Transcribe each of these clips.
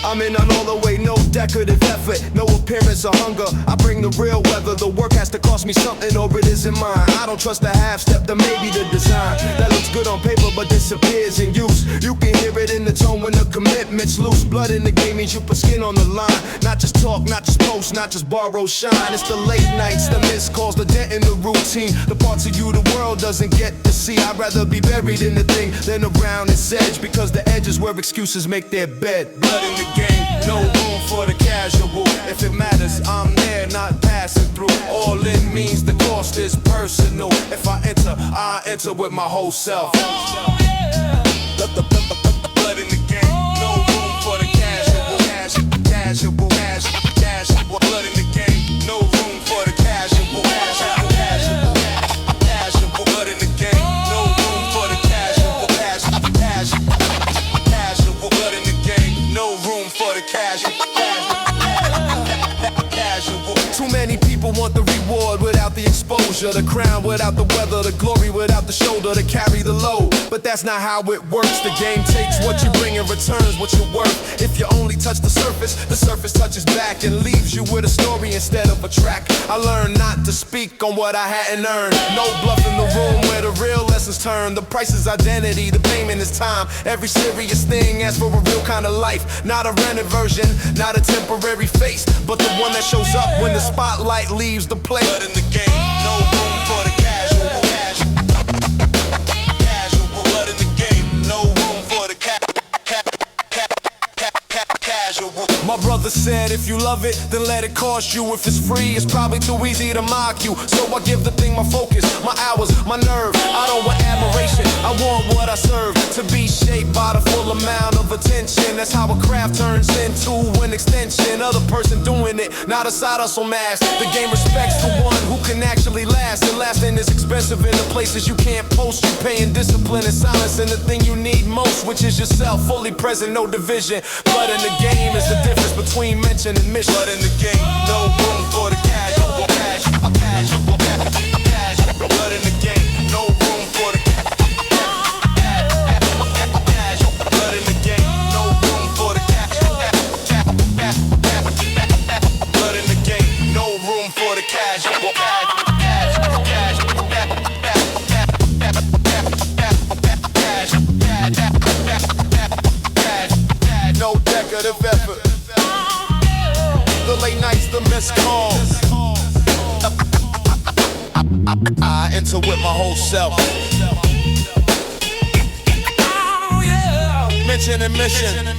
I'm in on all the way, no decorative effort, no appearance of hunger. I bring the real weather. The work has to cost me something or it isn't mine. I don't trust the half step, the maybe the design that looks good on paper but disappears in use. You can hear it in the tone when the commitment's loose. Blood in the game means you put skin on the line. Not just talk, not just post, not just borrow shine. It's the late nights, the missed calls, the dent in the routine. The parts of you the world doesn't get to see. I'd rather be buried in the thing than around its edge, because the edge is where excuses make their bed. Blood in the game, no room for the casual. If it matters, I'm there, not passing through. All it means the cost is personal. If I enter with my whole self. Let the blood in the game. No room for the casual. Casual. Blood in the game. No room for the casual. Casual. Blood in the game. No room for the casual. Casual. Blood in the game. No room for the casual. Too many people want the reward without the exposure, the crown without the weather, the glory without the shoulder to carry the load. But that's not how it works. The game takes what you bring and returns what you're worth. If you only touch the surface touches back and leaves you with a story instead of a track. I learned not to speak on what I hadn't earned. No bluff in the room where the real lessons turn. The price is identity, the payment is time. Every serious thing asks for a real kind of life. Not a rented version, not a temporary face, but the one that shows up when the spotlight leaves the place. Blood in the game, no room for the casual. Casual, blood in the game, no room for the casual. My brother said if you love it, then let it cost you. If it's free, it's probably too easy to mock you. So I give the thing my focus, my hours, my nerve. I don't want admiration, I want what I serve. To be shaped by the full amount of attention. That's how a craft turns into an extension. Other person doing it, not a side hustle mask. The game respects the one who can actually last. And lasting is expensive in the places you can't post. You paying discipline and silence and the thing you need most, which is yourself, fully present, no division. Blood in the game is the difference between mention and mission. Blood in the game, no room for the casual. Blood in the game, no room for the blood in the game, no room for the blood in the game, no room for the casual. No decorative effort. The late nights, the missed calls. I enter with my whole self. Mention and mission.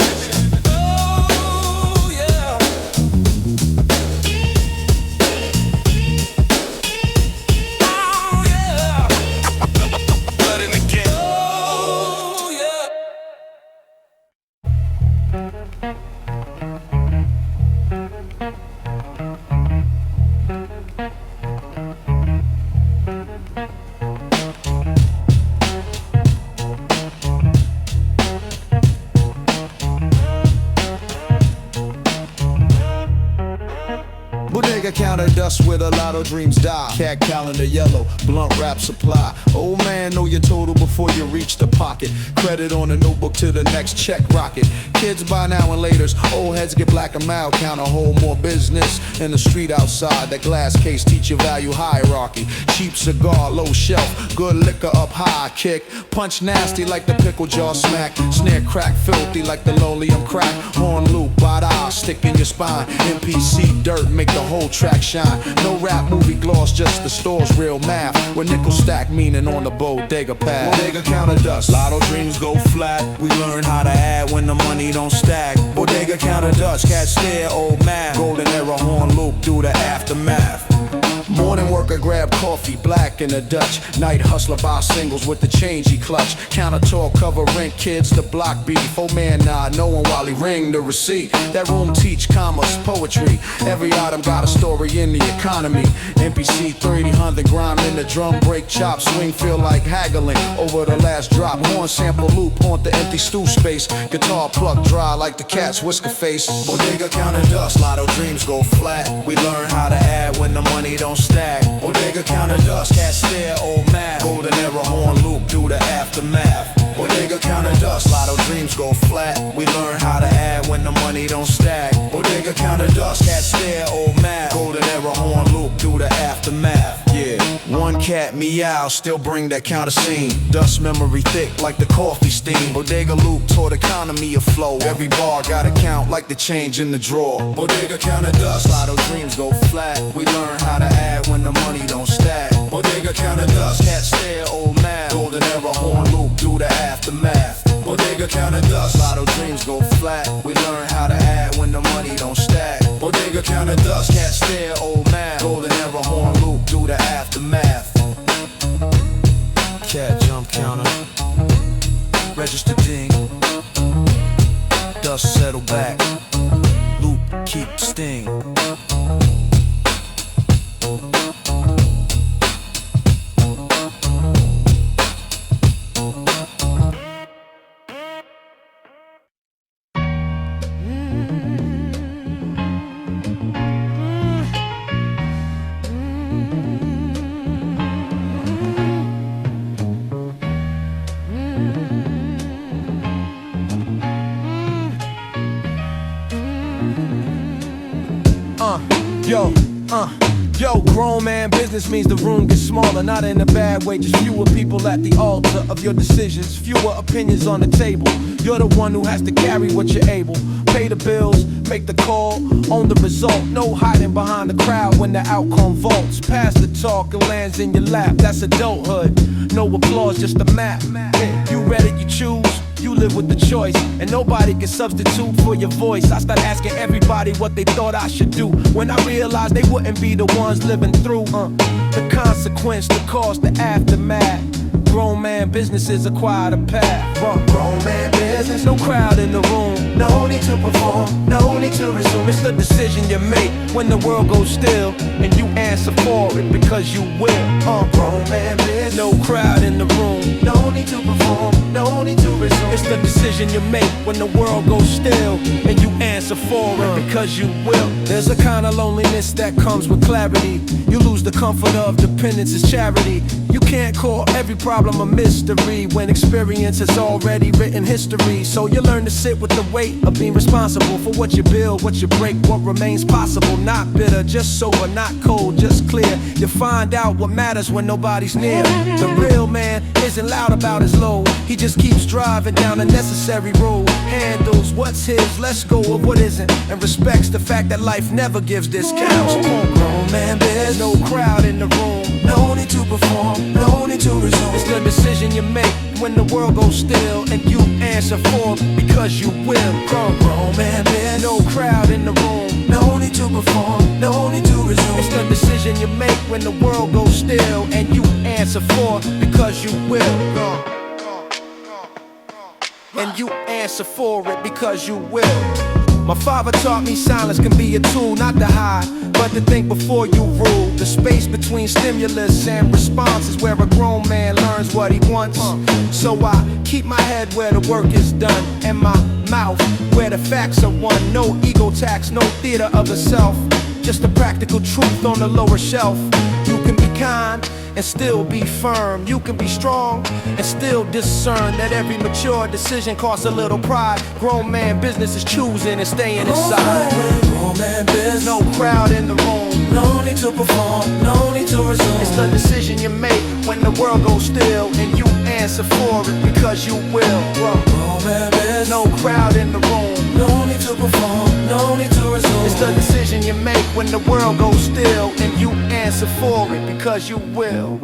Bodega counter dust where the lotto dreams die. Cat calendar yellow, blunt wrap supply. Old man, know your total before you reach the pocket. Credit on a notebook to the next check rocket. Kids buy now and laters, old heads get black and mild. Counter hold more business in the street outside. That glass case teach you value hierarchy. Cheap cigar, low shelf, good liquor up high. Kick, punch nasty like the pickle jaw smack. Snare crack filthy like the lolium crack. Horn loop, bada, stick in your spine. MPC dirt make the whole track shine. No rap, movie gloss, just the store's real math. With nickel stack meaning on the bodega pad. Bodega counter dust, lotto dreams go flat. We learn how to add when the money don't stack. Bodega counter dust, cat stare, old man. Golden era horn loop through the aftermath. Morning worker grab coffee, black in the Dutch. Night hustler buy singles with the change he clutch. Counter talk, cover rent, kids the block beef. Oh man, nah, knowing while he ring the receipt. That room teach commerce, poetry. Every item got a story in the economy. MPC 300 grime in the drum break chop. Swing feel like haggling over the last drop. Horn sample loop, haunt the empty stew space. Guitar pluck dry like the cat's whisker face. Bodega counter dust, lotto dreams go flat. We learn how to add when the money don't stack. Bodega counter dust, cat stare, old man. Golden era horn loop, do the aftermath. Bodega counter dust, lotto dreams go flat. We learn how to add when the money don't stack. Bodega counter dust, cat stare, old man. Golden era horn loop, do the aftermath. Yeah, one cat meow, still bring that counter scene. Dust memory thick like the coffee steam. Bodega loop taught economy of flow. Every bar gotta count like the change in the drawer. Bodega counter dust, lotto dreams go flat. We learn how to add when the money don't stack. Bodega counter dust, cat stare, old man. Golden era horn loop, do the aftermath. Bodega counter dust, lotto dreams go flat. We learn how to add when the money don't stack. Bodega counter dust, cat stare, old man. Golden era horn loop, do the aftermath. Cat jump counter, register ding. Dust settle back, loop keep sting. Yo, grown man business means the room gets smaller, not in a bad way, just fewer people at the altar of your decisions, fewer opinions on the table. You're the one who has to carry what you're able. Pay the bills, make the call, own the result. No hiding behind the crowd when the outcome vaults. Pass the talk and lands in your lap, that's adulthood. No applause, just a map. You read it, you choose. You live with the choice, and nobody can substitute for your voice. I start asking everybody what they thought I should do, when I realized they wouldn't be the ones living through the consequence, the cost, the aftermath. Grown man businesses acquire the path. Grown man business, no crowd in the room. No need to perform, no need to resume. It's the decision you make when the world goes still, and you answer for it because you will. Grown man business, no crowd in the room. No need to perform, no need to resume. It's the decision you make when the world goes still, and you answer for it because you will. There's a kind of loneliness that comes with clarity. You lose the comfort of dependence as charity. You can't call every problem a mystery when experience has already written history. So you learn to sit with the weight of being responsible for what you build, what you break, what remains possible. Not bitter, just sober, not cold, just clear. You find out what matters when nobody's near. The real man isn't loud about his load. He just keeps driving down a necessary road. Handles what's his, lets go of what isn't, and respects the fact that life never gives discounts. Grown man biz, no crowd in the room. No need to perform, no need to resume. It's the decision you make when the world goes still, and you answer for it because you will. Grown man biz, no crowd in the room. No need to perform, no need to resume. It's the decision you make when the world goes still, and you answer for it because you will. And you answer for it because you will. My father taught me silence can be a tool, not to hide, but to think before you rule. The space between stimulus and response is where a grown man learns what he wants. So I keep my head where the work is done, and my mouth where the facts are won. No ego tax, no theater of the self, just the practical truth on the lower shelf. You can be kind and still be firm. You can be strong and still discern that every mature decision costs a little pride. Grown man business is choosing and staying inside. Grown man business, no crowd in the room. No need to perform, no need to resume. It's the decision you make when the world goes still, and you answer for it because you will. Grown man business, no crowd in the room. No need to perform, no need to resume. It's the decision you make when the world goes still, and you answer for it because you will.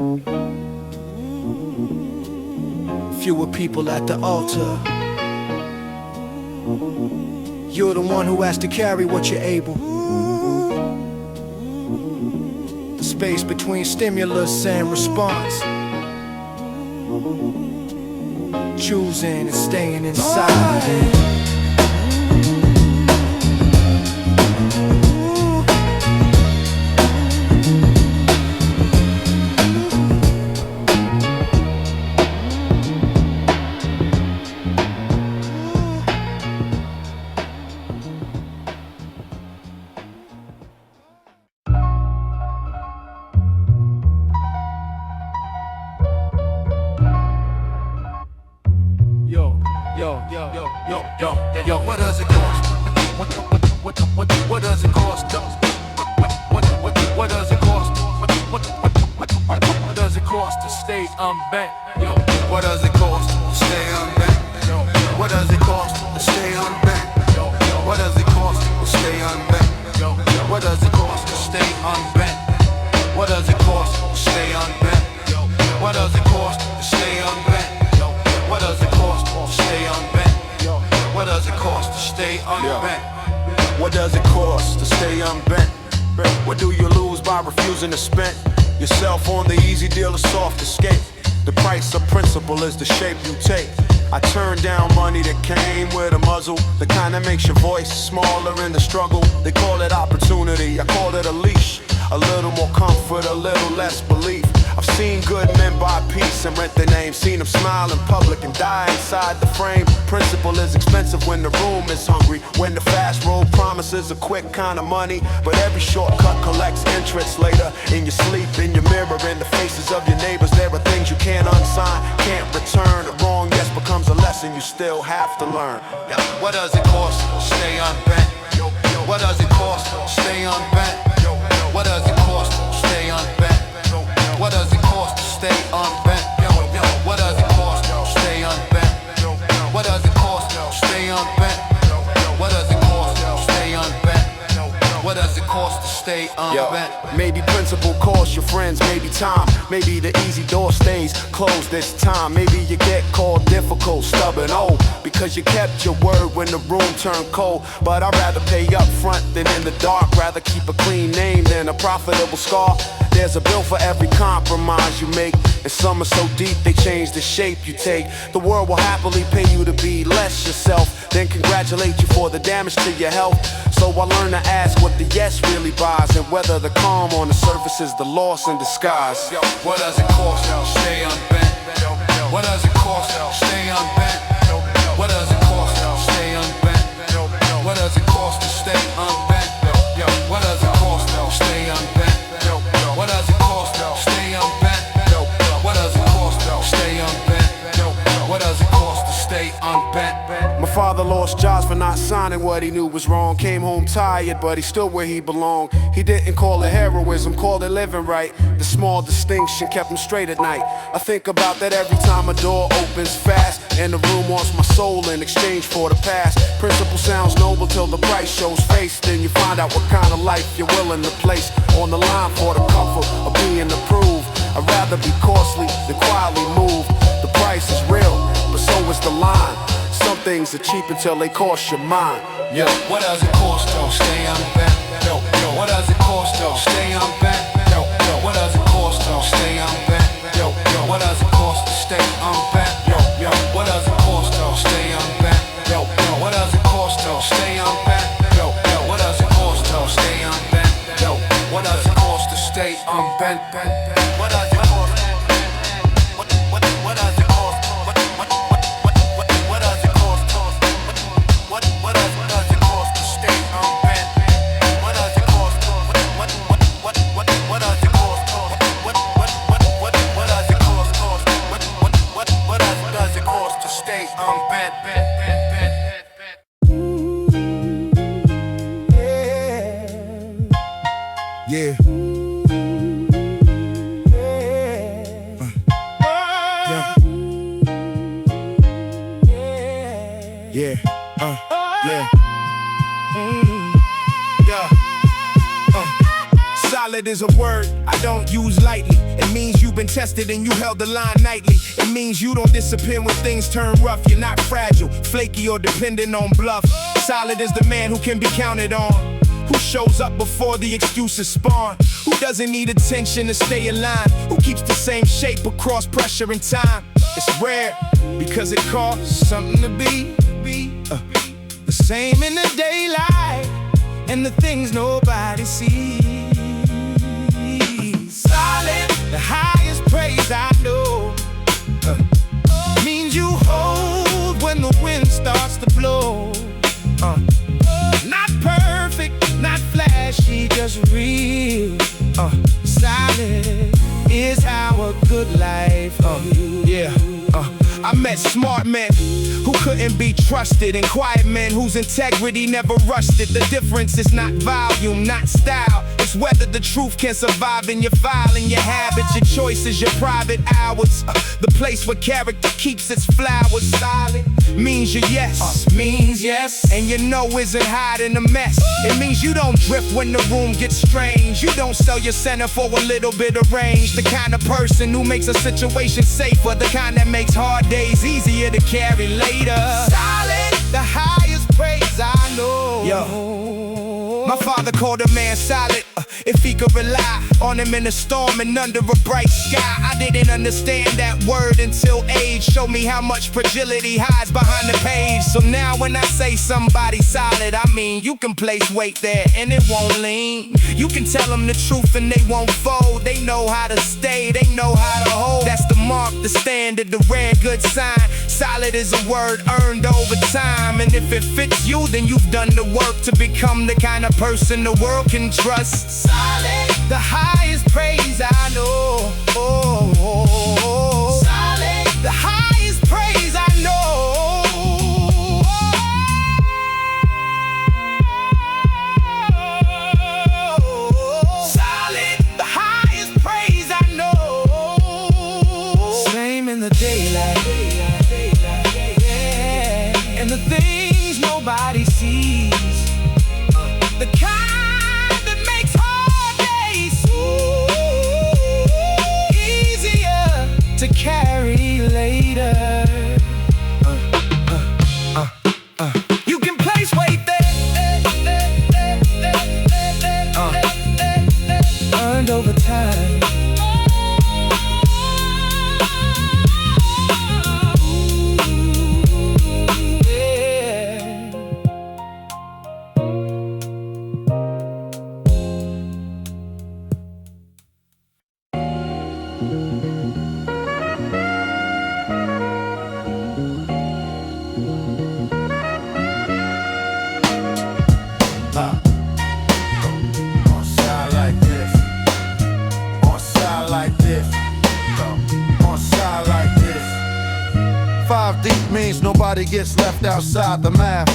Fewer people at the altar. You're the one who has to carry what you're able. The space between stimulus and response. Choosing and staying inside. What does it cost? What does it cost? What does it cost? What does it cost to stay unbent? What does it cost to stay unbent? What does it cost to stay unbent? What does it cost to stay unbent? What does it cost to stay unbent? What does it cost to stay unbent? What does it cost to stay unbent? What does it cost to stay unbent? What does it cost to stay unbent? What does it cost to stay unbent? What do you lose by refusing to spend yourself on the easy deal of soft escape? The price of principle is the shape you take. I turned down money that came with a muzzle, the kind that makes your voice smaller in the struggle. They call it opportunity, I call it a leash. A little more comfort, a little less belief. I've seen good men buy peace and rent their name. Seen them smile in public and die inside the frame. Principle is expensive when the room is hungry. When the fast road promises a quick kind of money, but every shortcut collects interest later. In your sleep, in your mirror, in the faces of your neighbors, there are things you can't unsign, can't return. A wrong yes becomes a lesson you still have to learn. What does it cost to stay unbent? What does it cost to stay unbent? What does it cost to stay unbent? What does it cost to stay unbent? What does it cost to stay unbent? What does it cost to stay unbent? What does it cost to stay unbent? What does it cost to stay unbent? Maybe principle costs your friends, maybe time. Maybe the easy door stays closed this time. Maybe you get called difficult, stubborn, old, because you kept your word when the room turned cold. But I'd rather pay up front than in the dark. Rather keep a clean name than a profitable scar. There's a bill for every compromise you make, and some are so deep they change the shape you take. The world will happily pay you to be less yourself, then congratulate you for the damage to your health. So I learn to ask what the yes really buys, and whether the calm on the surface is the loss in disguise. What does it cost to stay unbent? What does it cost to stay unbent? What does it cost to stay unbent? What does it cost to stay unbent? What does it cost to stay unbent? What does it cost to stay unbent? What does it cost to stay unbent? What does it cost to stay unbent? My father lost jobs for not signing what he knew was wrong. Came home tired, but he stood where he belonged. He didn't call it heroism, called it living right. The small distinction kept him straight at night. I think about that every time a door opens fast, and the room wants my soul in exchange for the past. Principle sounds noble till the price shows face. Then you find out what kind of life you're willing to place on the line for the comfort of being approved. I'd rather be costly than quietly moved. The price is real, but so is the line. Some things are cheap until they cost your mind. What does it cost to stay unbent? What does it cost to stay unbent? What does it cost to stay unbent? What does it cost to stay unbent? What does it cost to stay unbent? What does it cost to stay unbent? What does it cost to stay unbent? What does it cost to stay unbent? What does it cost? What does it cost? What does it cost? What does it cost to stay unbent? What does it cost? What does it cost? What does it cost? What does it cost? What does it cost to stay unbent? Yeah. Solid is a word I don't use lightly. It means you've been tested and you held the line nightly. It means you don't disappear when things turn rough. You're not fragile, flaky, or dependent on bluff. Solid is the man who can be counted on, who shows up before the excuses spawn, who doesn't need attention to stay aligned, who keeps the same shape across pressure and time. It's rare because it costs something to be the same in the daylight and the things nobody sees. Solid, the highest praise I know, means you hold when the wind starts to blow. Not perfect, not flashy, just real. Solid is how a good life, I met smart men who couldn't be trusted, and quiet men whose integrity never rusted. The difference is not volume, not style. It's whether the truth can survive in your file and your habits, your choices, your private hours. The place where character keeps its flowers. Silent means your yes, means yes, and your no isn't hiding a mess. It means you don't drift when the room gets strange. You don't sell your center for a little bit of range. The kind of person who makes a situation safer, the kind that makes hard days easier to carry later. Solid, the highest praise I know. Yo, my father called a man solid if he could rely on him in a storm and under a bright sky. I didn't understand that word until age showed me how much fragility hides behind the page. So now when I say somebody solid, I mean you can place weight there and it won't lean. You can tell them the truth and they won't fold. They know how to stay, they know how to hold. That's the mark, the standard, the rare good sign. Solid is a word earned over time, and if it fits you, then you've done the work to become the kind of person the world can trust. Solid, the highest praise I know. Solid, the highest praise I know. Solid, the highest praise I know. Same in the daylight, yeah, and the things nobody sees. The kind that makes hard days easier to carry later. You can place weight there, earned over time. Nobody gets left outside the math.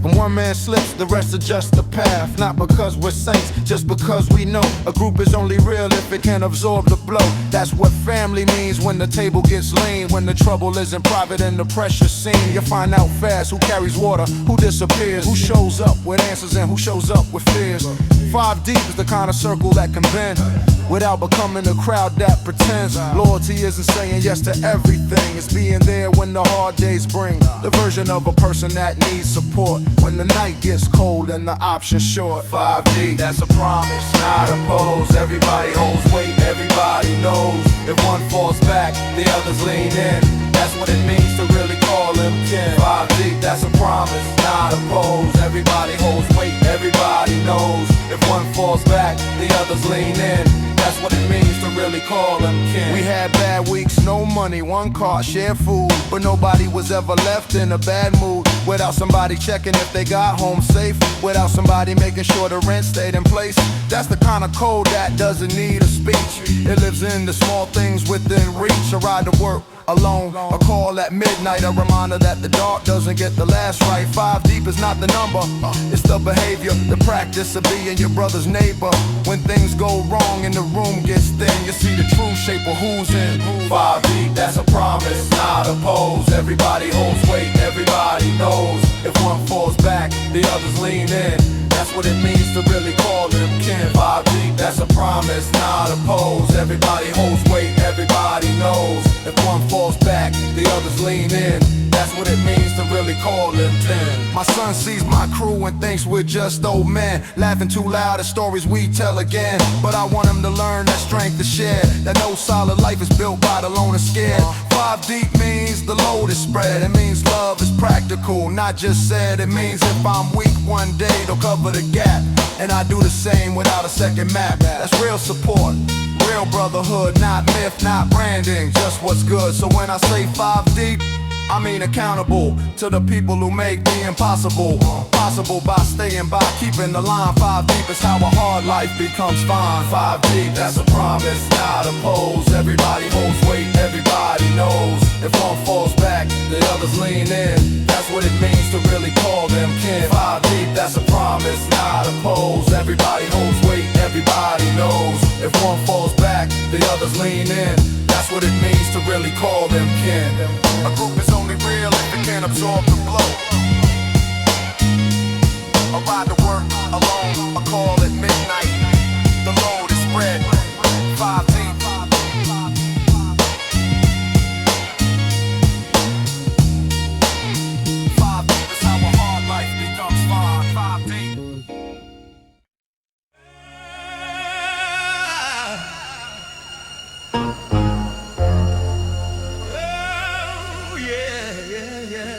When one man slips, the rest adjust the path. Not because we're saints, just because we know a group is only real if it can absorb the blow. That's what family means when the table gets lean. When the trouble isn't private and the pressure seen. You'll find out fast who carries water, who disappears, who shows up with answers and who shows up with fears. 5 deep is the kind of circle that can bend without becoming a crowd that pretends. Loyalty isn't saying yes to everything. It's being there when the hard days bring. The version of a person that needs support when the night gets cold and the option's short. 5D, that's a promise, not a pose. Everybody holds weight, everybody knows. If one falls back, the others lean in. That's what it means to really call him kin. 5D, that's a promise, not a pose. Everybody holds weight, everybody knows. If one falls back, the others lean in. That's what it means to really call him kin. We had bad weeks, no money, one car, shared food, but nobody was ever left in a bad mood without somebody checking if they got home safe, without somebody making sure the rent stayed in place. That's the kind of code that doesn't need a speech. It lives in the small things within reach. A ride to work alone, a call at midnight, a reminder that the dark doesn't get the last right. 5 deep is not the number, it's the behavior, the practice of being your brother's neighbor. When things go wrong and the room gets thin, you see the true shape of who's in. 5 deep, that's a promise, not a pose. Everybody holds weight, everybody knows. If one falls back, the others lean in. That's what it means to really call them kin. 5 deep, that's a promise, not a pose. Everybody holds weight, everybody knows. If one falls back, the others lean in. That's what it means to really call them kin. My son sees my crew and thinks we're just old men, laughing too loud at stories we tell again. But I want him to learn that strength is shared, that no solid life is built by the lone and scared. 5 deep means the load is spread. It means love is practical, not just said. It means if I'm weak one day, they'll cover the gap, and I do the same without a second map. That's real support, real brotherhood, not myth, not branding, just what's good. So when I say 5 deep, I mean accountable to the people who make the impossible possible by staying by, keeping the line. 5 deep is how a hard life becomes fine. 5 deep, that's a promise, not a pose. Everybody holds weight, everybody knows. If one falls back, the others lean in. That's what it means to really call them kin. A group is only real if it can absorb the blow. I ride to work alone, I call at midnight. The load is spread 5 deep. 5 deep is how a hard life becomes 5 deep. Oh, yeah, yeah, yeah.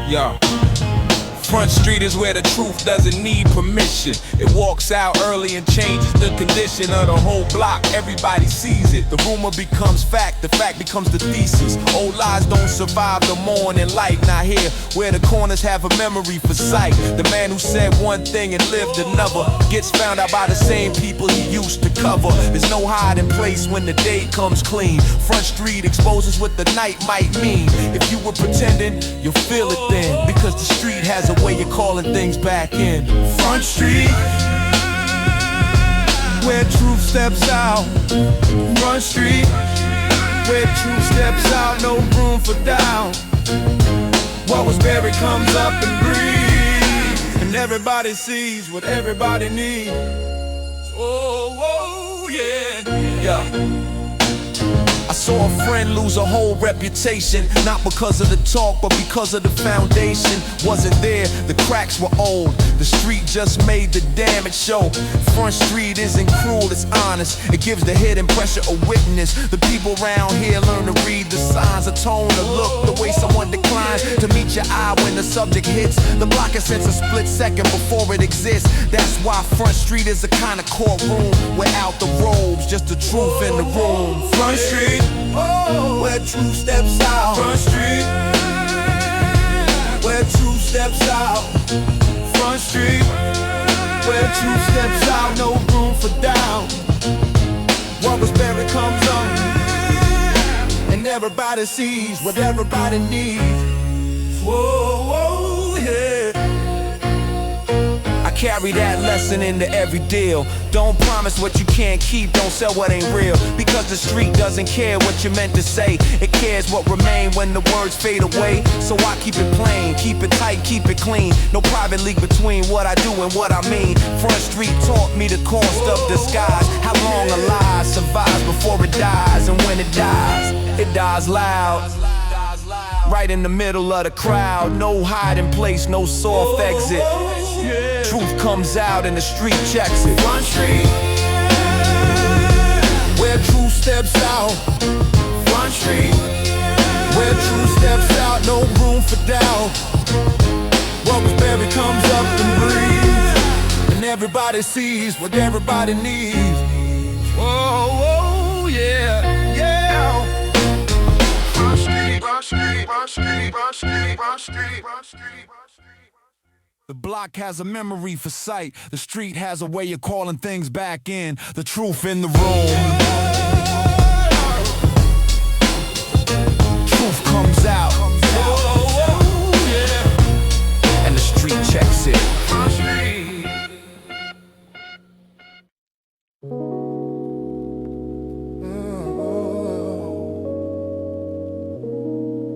Yo, Front Street is where the truth doesn't need permission. It walks out early and changes the condition of the whole block. Everybody sees it. The rumor becomes fact, the fact becomes the thesis. Old lies don't survive the morning light. Now here, where the corners have a memory for sight. The man who said one thing and lived another gets found out by the same people he used to cover. There's no hiding place when the day comes clean. Front Street exposes what the night might mean. If you were pretending, you'll feel it then, because the street has a way of calling things back in. Front Street, where truth steps out. Front Street, where truth steps out, no room for doubt. What was buried comes up and breathes, and everybody sees what everybody needs. Oh, oh, yeah, yeah. I saw a friend lose a whole reputation, not because of the talk, but because of the foundation. Wasn't there, the cracks were old. The street just made the damage show. Front Street isn't cruel, it's honest. It gives the hidden pressure a witness. The people around here learn to read the signs, a tone, a look, the way someone declines to meet your eye when the subject hits. The block is since a split second before it exists. That's why Front Street is a kind of courtroom without the robes, just the truth in the room. Front Street, oh, where truth steps out. Front Street, where truth steps out. Front Street, where truth steps out, no room for doubt. What was buried comes up, and everybody sees what everybody needs. Whoa, whoa, yeah. I carry that lesson into every deal. Don't promise what you can't keep, don't sell what ain't real. Because the street doesn't care what you meant to say. It cares what remain when the words fade away. So I keep it plain, keep it tight, keep it clean. No private league between what I do and what I mean. Front Street taught me the cost of disguise. How long a lie survives before it dies. And when it dies loud, right in the middle of the crowd. No hiding place, no soft exit. Truth comes out and the street checks it. Front Street, where truth steps out. Front Street, where truth steps out, no room for doubt. What was buried comes up and breathes, and everybody sees what everybody needs. Whoa, whoa, yeah, yeah. Front Street, Front Street, Front Street, Front Street, Front Street, Front Street. The block has a memory for sight. The street has a way of calling things back in. The truth in the room. Truth comes out. And the street checks it.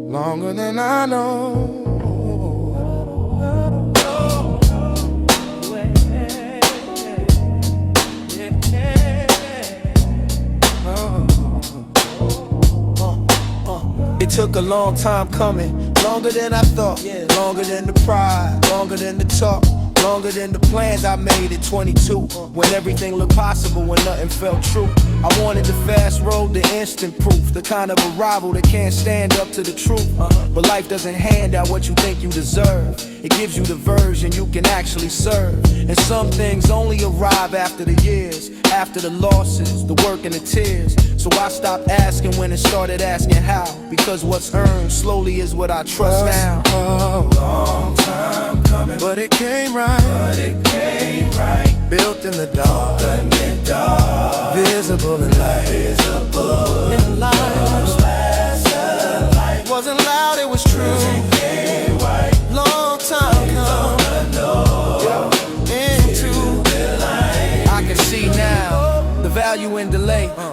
Longer than I know. It took a long time coming, longer than I thought, longer than the pride, longer than the talk, longer than the plans I made at 22, when everything looked possible, when nothing felt true. I wanted the fast road, the instant proof, the kind of arrival that can't stand up to the truth. But life doesn't hand out what you think you deserve. It gives you the version you can actually serve. And some things only arrive after the years, after the losses, the work and the tears. So I stopped asking when and started asking how, because what's earned slowly is what I trust now. A long time coming, but it came right. Built in the dark, visible in light. Wasn't loud, it was true.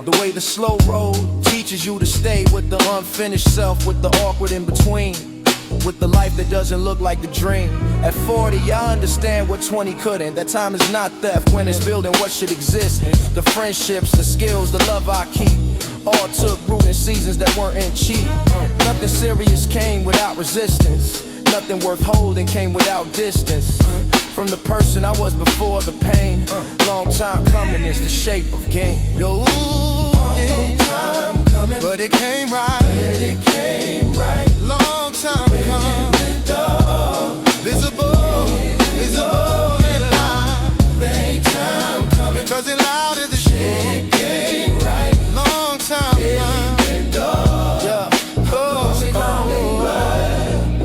The way the slow road teaches you to stay with the unfinished self, with the awkward in between, with the life that doesn't look like the dream. At 40, I understand what 20 couldn't. That time is not theft when it's building what should exist. The friendships, the skills, the love I keep, all took root in seasons that weren't cheap. Nothing serious came without resistance. Nothing worth holding came without distance. From the person I was before the pain. Long time coming is the shape of game. Yo, long time coming, but it came right. Long time coming, visible in life. Ain't time coming, 'cause it loud as the shit. Long time coming, yeah.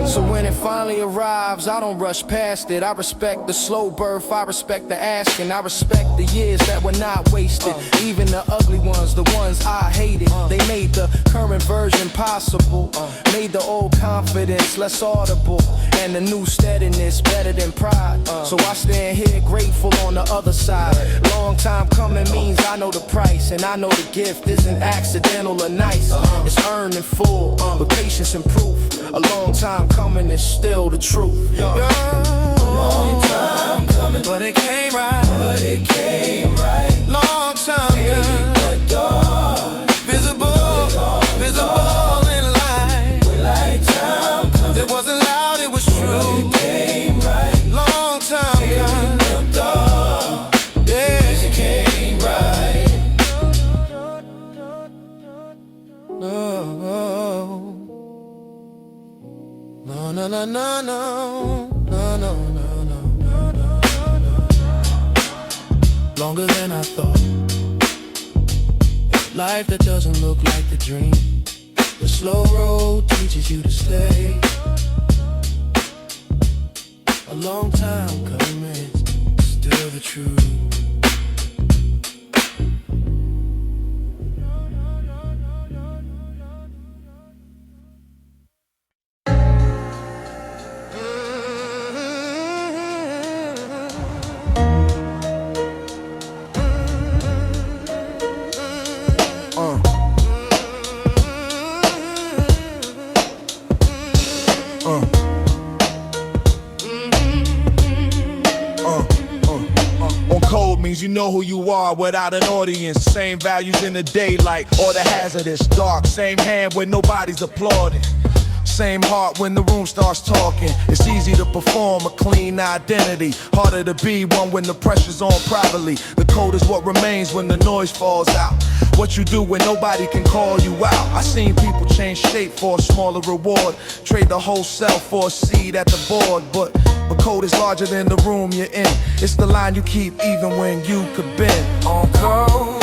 So when it finally arrives, I don't rush past it. I respect the slow birth, I respect the asking, I respect the years that were not wasted. Even the ugly ones, the ones I hated, they made the current version possible. Made the old confidence less audible, and the new steadiness better than pride. So I stand here grateful on the other side. Long time coming means I know the price, and I know the gift isn't accidental or nice. It's earned in full, with patience and proof. A long time coming is still the truth. Long time coming, but it came right. Long time coming, visible in life. It wasn't loud, it was true. Long time coming, yeah, it came right. No. Longer than I thought. Life that doesn't look like the dream. The slow road teaches you to stay. A long time coming, still the truth. You know who you are without an audience. Same values in the daylight or the hazardous dark. Same hand when nobody's applauding. Same heart when the room starts talking. It's easy to perform a clean identity. Harder to be one when the pressure's on privately. The code is what remains when the noise falls out. What you do when nobody can call you out. I seen people change shape for a smaller reward. Trade the whole self for a seat at the board. But code is larger than the room you're in. It's the line you keep even when you could bend. On code,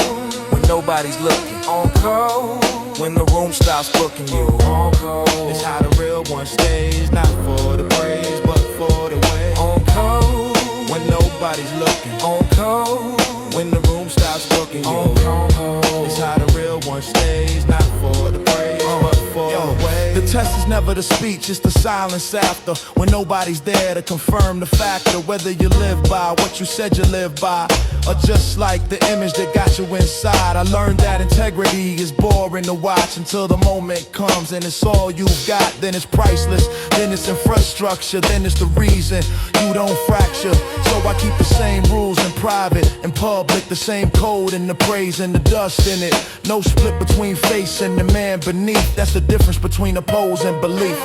when nobody's looking. On code, when the room stops booking you. On code, it's how the real one stays. Not for the praise, but for the way. On code, when nobody's looking. On code, when the room stops booking you. On code, it's how the real one stays. Not for the praise, but for the way. The test is never the speech, it's the silence after. When nobody's there to confirm the factor. Whether you live by what you said you live by, or just like the image that got you inside. I learned that integrity is boring to watch until the moment comes and it's all you've got. Then it's priceless, then it's infrastructure, then it's the reason you don't fracture. So I keep the same rules in private, in public, the same code and the praise and the dust in it. No split between face and the man beneath. That's the difference between oppose and belief.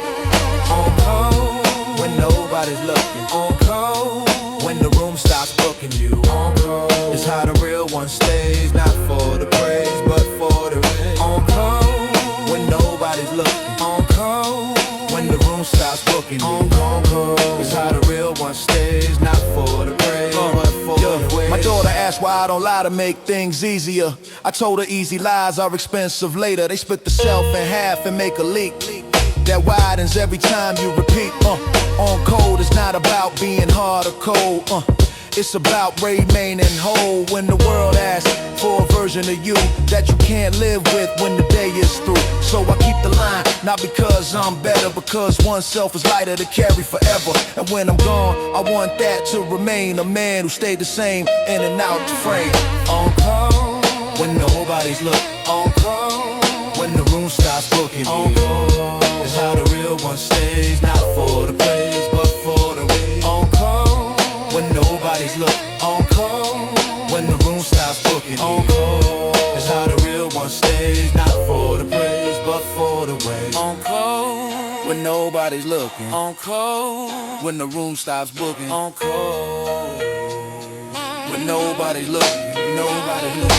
On code, when nobody's looking. On code, when the room stops booking you. On code, it's how the real one stays. Not for the praise, but for the ring. On code, when nobody's looking. On code, when the room stops booking you. On code, it's how the real one stays. Not for the praise, but for the way. My daughter asked why I don't lie to make things easier. I told her easy lies are expensive later. They split the shelf in half and make a leak that widens every time you repeat. On code, it's not about being hard or cold. It's about remaining whole when the world asks for a version of you that you can't live with when the day is through. So I keep the line, not because I'm better, because oneself is lighter to carry forever. And when I'm gone, I want that to remain a man who stayed the same in and out the frame. On code, when nobody's looking. On call, when the room starts booking. On call, it's how the real one stays, not for the praise, but for the raise. On call, when nobody's looking. On call, when the room starts booking. On call, it's how the real one stays, not for the praise, but for the raise. On call, when nobody's looking. On call, when the room stops booking. On call, when nobody's looking. Nobody's looking.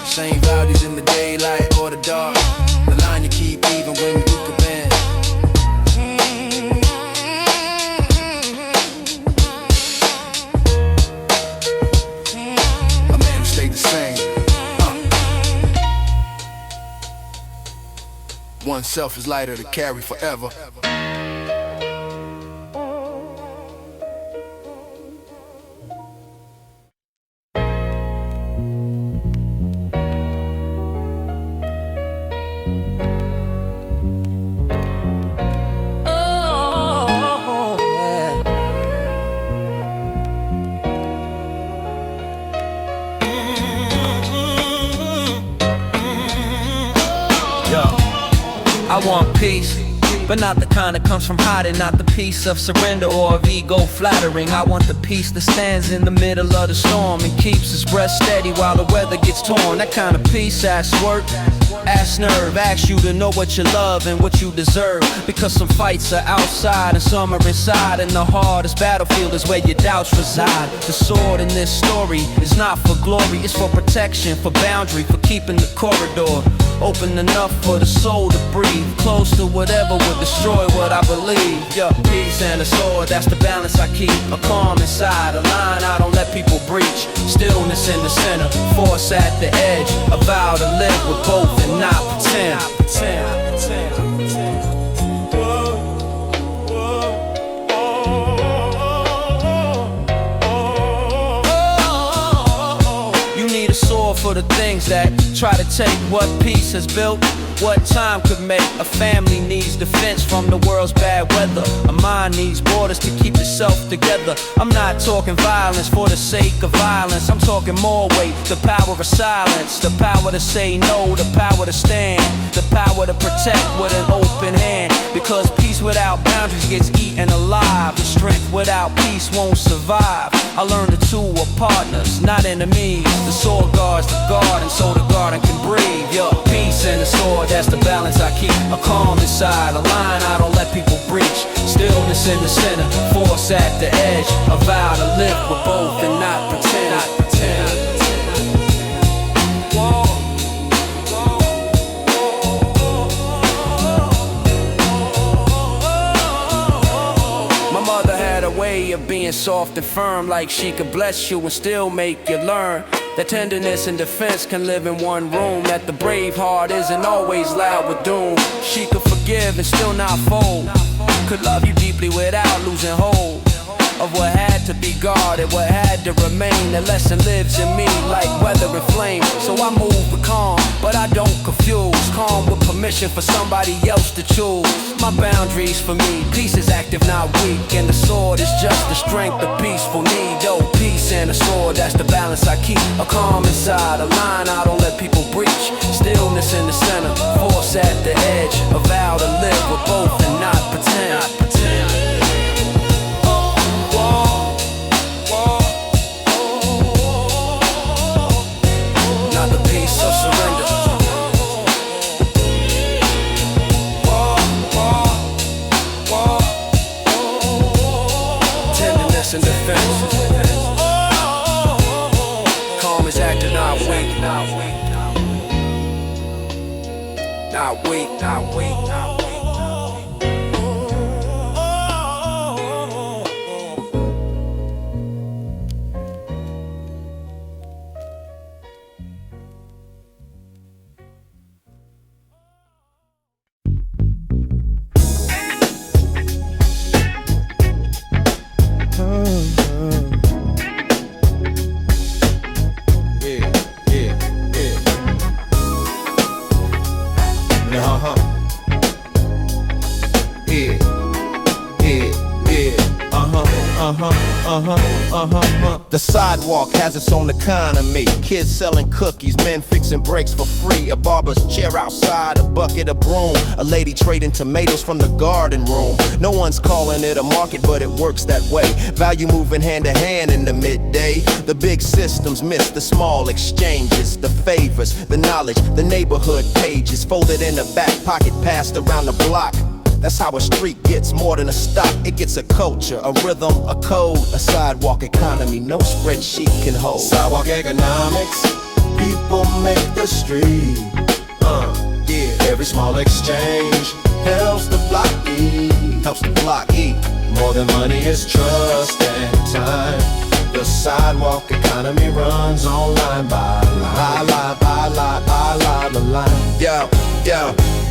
Same values in the daylight or the dark. The line you keep even when you do command. A man who stayed the same. Oneself is lighter to carry forever. I want peace, but not the kind that comes from hiding, not the peace of surrender or of ego flattering. I want the peace that stands in the middle of the storm and keeps its breath steady while the weather gets torn. That kind of peace asks work, asks nerve, asks you to know what you love and what you deserve. Because some fights are outside and some are inside, and the hardest battlefield is where your doubts reside. The sword in this story is not for glory, it's for protection, for boundary, for keeping the corridor open enough for the soul to breathe, close to whatever would destroy what I believe. Yeah, peace and a sword, that's the balance I keep. A calm inside, a line I don't let people breach. Stillness in the center, force at the edge. A vow to live with both and not pretend. You need a sword for the things that try to take what peace has built, what time could make. A family needs defense from the world's bad weather. A mind needs borders to keep itself together. I'm not talking violence for the sake of violence. I'm talking more weight, the power of silence, the power to say no, the power to stand, the power to protect with an open hand. Because peace without boundaries gets eaten alive, and strength without peace won't survive. I learned the two are partners, not enemies. The sword guards the garden so the garden can breathe. Yeah, peace and the sword, that's the balance I keep. A calm inside, a line I don't let people breach. Stillness in the center, force at the edge. A vow to live with both and not pretend. My mother had a way of being soft and firm, like she could bless you and still make you learn that tenderness and defense can live in one room, that the brave heart isn't always loud with doom. She could forgive and still not fold, could love you deeply without losing hold of what had to be guarded, what had to remain. That lesson lives in me like weather and flame. So I move with calm, but I don't confuse. Calm with permission for somebody else to choose. My boundaries for me, peace is active, not weak. And the sword is just the strength a peaceful need. Oh, peace and a sword, that's the balance I keep. A calm inside, a line I don't let people breach. Stillness in the center, force at the edge. A vow to live with both and not pretend. Not the peace of surrender. Tenderness and defense. Calm is acting, not weak. Not weak, not weak, not weak. The sidewalk has its own economy. Kids selling cookies, men fixing breaks for free. A barber's chair outside, a bucket of broom. A lady trading tomatoes from the garden room. No one's calling it a market, but it works that way. Value moving hand to hand in the midday. The big systems miss the small exchanges, the favors, the knowledge, the neighborhood pages. Folded in the back pocket, passed around the block. That's how a street gets more than a stop. It gets a culture, a rhythm, a code, a sidewalk economy no spreadsheet can hold. Sidewalk economics, people make the street. Yeah, every small exchange helps the block eat. Helps the block eat. More than money is trust and time. The sidewalk economy runs on line by line.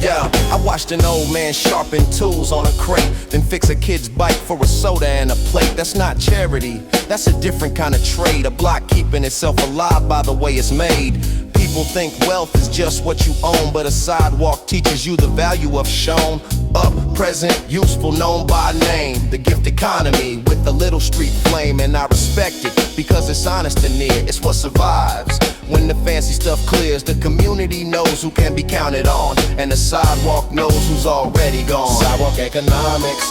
Yo, I watched an old man sharpen tools on a crate, then fix a kid's bike for a soda and a plate. That's not charity, that's a different kind of trade. A block keeping itself alive by the way it's made. People think wealth is just what you own, but a sidewalk teaches you the value of shown up, present, useful, known by name. The gift economy with a little street flame, and I respect it because it's honest and near. It's what survives when the fancy stuff clears. The community knows who can be counted on, and the sidewalk knows who's already gone. Sidewalk economics,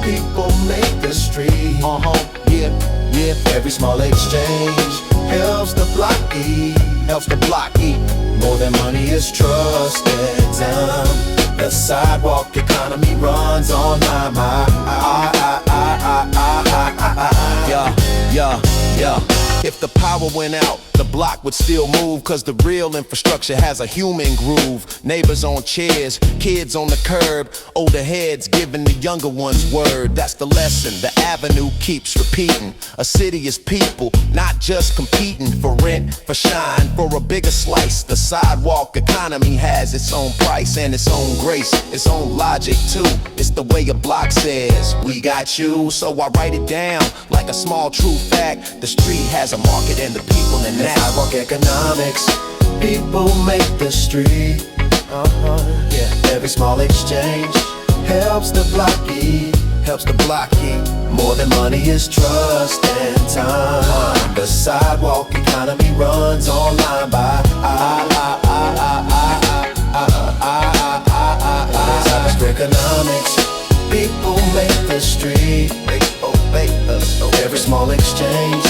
people make the street. Yeah. Every small exchange helps the block eat. Helps the block eat. More than money is trust and time. The sidewalk economy runs on Yeah. If the power went out, the block would still move, cause the real infrastructure has a human groove. Neighbors on chairs, kids on the curb, older heads giving the younger ones word. That's the lesson the avenue keeps repeating. A city is people, not just competing for rent, for shine, for a bigger slice. The sidewalk economy has its own price and its own grace, its own logic too. It's the way a block says, we got you. So I write it down like a small true fact. The street has a market and the people in that. Sidewalk economics, people make the street. Yeah, every small exchange helps the block eat. Helps the block eat. More than money is trust and time. The sidewalk economy runs on line by Sidewalk economics, people make the street. Every small exchange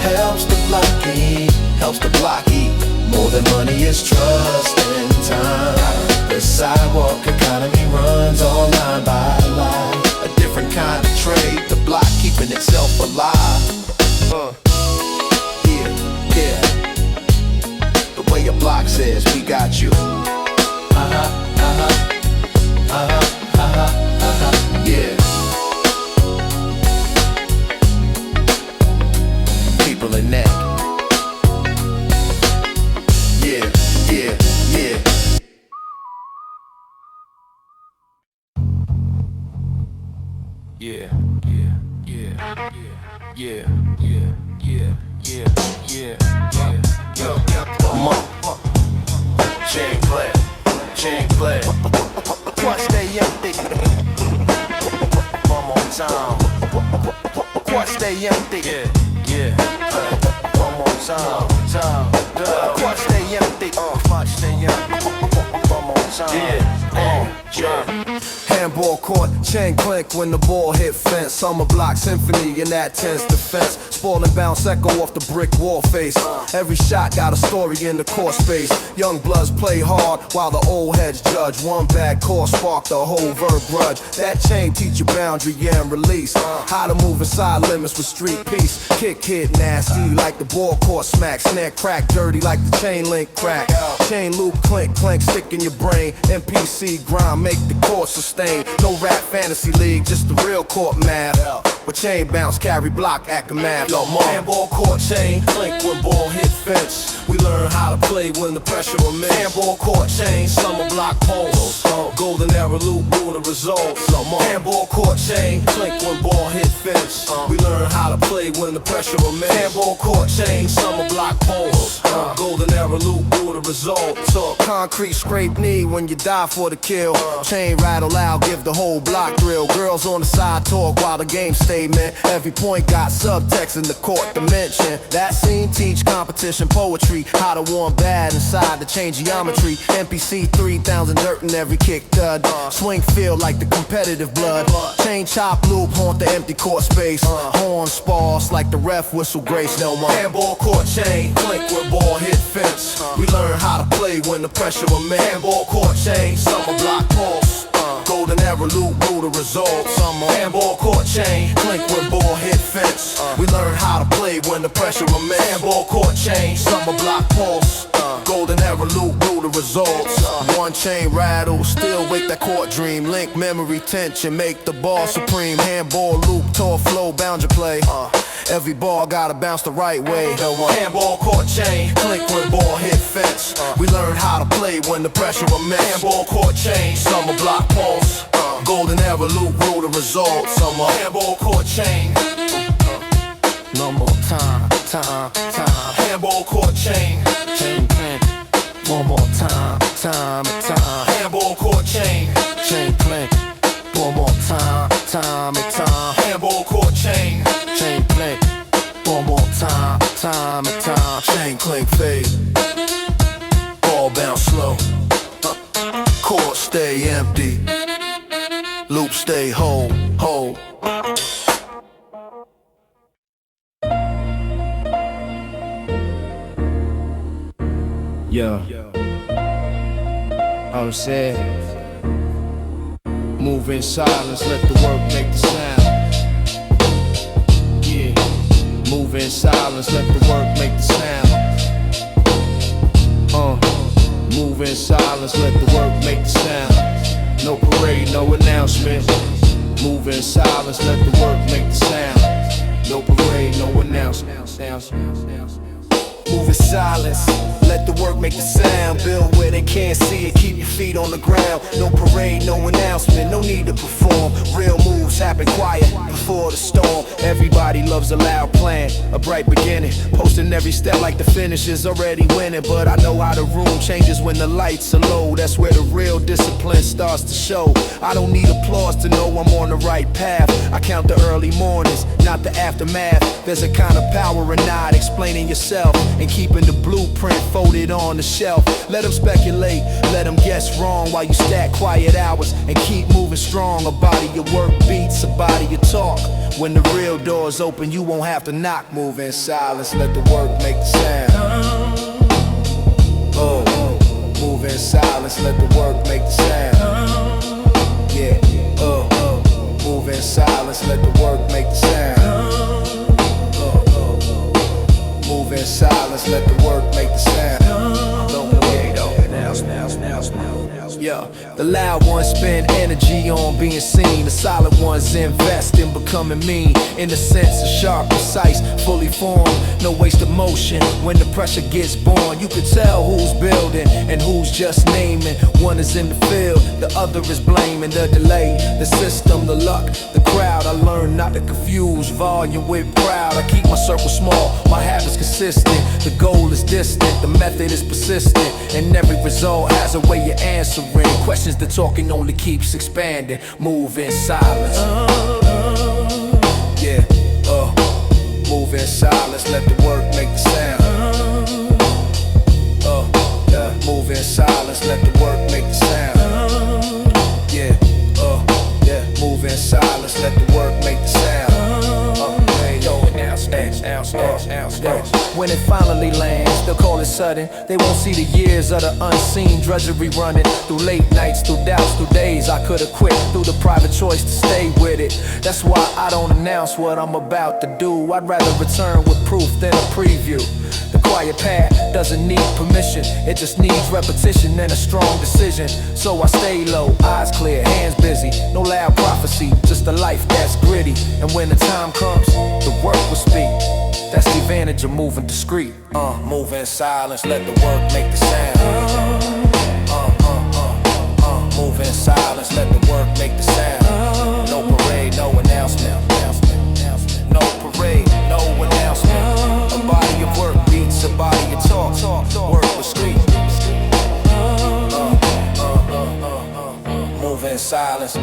helps the block eat. Helps the block eat. More than money is trust and time. The sidewalk economy runs on line by line. A different kind of trade, the block keeping itself alive. Yeah. The way a block says, we got you. Yeah. People in that. Yeah. Come on. Chain play. Watch they empty. One more time. Watch they empty. Yeah. One more time. Watch they empty. Watch they empty. One more time. Yeah. Handball court, chain clink when the ball hit fence. Summer block symphony in that tense defense. Spoiling bounce echo off the brick wall face. Every shot got a story in the court space. Young bloods play hard while the old heads judge. One bad call sparked the whole verb grudge. That chain teach you boundary and release. How to move inside limits with street peace. Kick hit nasty like the ball court smack. Snare crack dirty like the chain link crack. Chain loop clink stick in your brain. NPC grind make the court sustain. No rap fantasy league, just the real court math. With chain bounce carry block aftermath. Handball court chain clink when ball hit fence. We learn how to play when the pressure immense. Handball court chain summer block polos. Golden arrow loop, rule the results. Handball court chain, clink when ball hit fence. We learn how to play when the pressure immense. Handball court chain, summer block post. Golden arrow loop, rule the results. Concrete scrape knee when you die for the kill. Chain rattle loud, give the whole block thrill. Girls on the side talk while the game statement. Every point got subtext in the court dimension. That scene teach competition poetry. How to warm bad inside to change geometry. NPC 3000 dirt in every kick dud. Swing feel like the competitive blood. Chain chop loop haunt the empty court space. Horn sparse like the ref whistle grace no more. Handball court chain, clink when ball hit fence. We learn how to play when the pressure immense. Handball court chain, summer block pulse. Golden arrow loop, rule the results. Handball court chain, clink when ball hit fence. We learn how to play when the pressure immense. Handball court chain, summer block pulse. Golden arrow loop, rule the results. One chain rattle, still wake that court dream. Link memory tension, make the ball supreme. Handball loop, tall flow, boundary play. Every ball gotta bounce the right way. Handball court chain, clink when ball hit fence. We learn how to play when the pressure immense. Handball court chain, summer block pulse. Golden arrow loop, rule the results. Handball court chain. No more time. Handball court chain. Chain. One more time. Handball court chain. Chain clink. One more time. Handball court chain. Chain clink. One more time. Chain clink fade. Ball bounce slow. Court stay empty. Loop stay whole. Yeah. I'm saying, move in silence, let the work make the sound. Yeah. Move in silence, let the work make the sound. Move in silence, let the work make the sound. No parade, no announcement. Move in silence, let the work make the sound. No parade, no announcement. Move in silence, let the work make the sound. Build where they can't see it, keep your feet on the ground. No parade, no announcement, no need to perform. Real moves happen quiet before the storm. Everybody loves a loud plan, a bright beginning. Posting every step like the finish is already winning. But I know how the room changes when the lights are low. That's where the real discipline starts to show. I don't need applause to know I'm on the right path. I count the early mornings, not the aftermath. There's a kind of power in not explaining yourself and keeping the blueprint folded on the shelf. Let them speculate, let them guess wrong while you stack quiet hours and keep moving strong. A body of work beats a body of talk. When the real doors open, you won't have to knock. Move in silence, let the work make the sound. Move in silence, let the work make the sound. Yeah, move in silence, let the work make the sound. Move in silence, let the work make the sound. Yeah, the loud ones spend energy on being seen. The solid ones invest in becoming mean. In the sense of sharp, precise, fully formed. No waste of motion when the pressure gets born. You can tell who's building and who's just naming. One is in the field, the other is blaming the delay, the system, the luck, the crowd. I learned not to confuse volume with crowd. I keep my circle small, my habits consistent. The goal is distant, the method is persistent. And every result has a way of answering questions. The talking only keeps expanding. Move in silence. Yeah, move in silence, let the work make the sound. Move in silence, let the work make the sound. Yeah, move in silence, let the work make the sound. When it finally lands, they'll call it sudden. They won't see the years of the unseen drudgery running through late nights, through doubts, through days I could've quit, through the private choice to stay with it. That's why I don't announce what I'm about to do. I'd rather return with proof than a preview. The quiet path doesn't need permission, it just needs repetition and a strong decision. So I stay low, eyes clear, hands busy. No loud prophecy, just a life that's gritty. And when the time comes, the work will speak. That's the advantage of moving discreet. Move in silence, let the work make the sound. Move in silence, let the work make the sound. No parade, no announcement. No parade, no announcement. A body of work beats a body of talk. Work with street. Move in silence.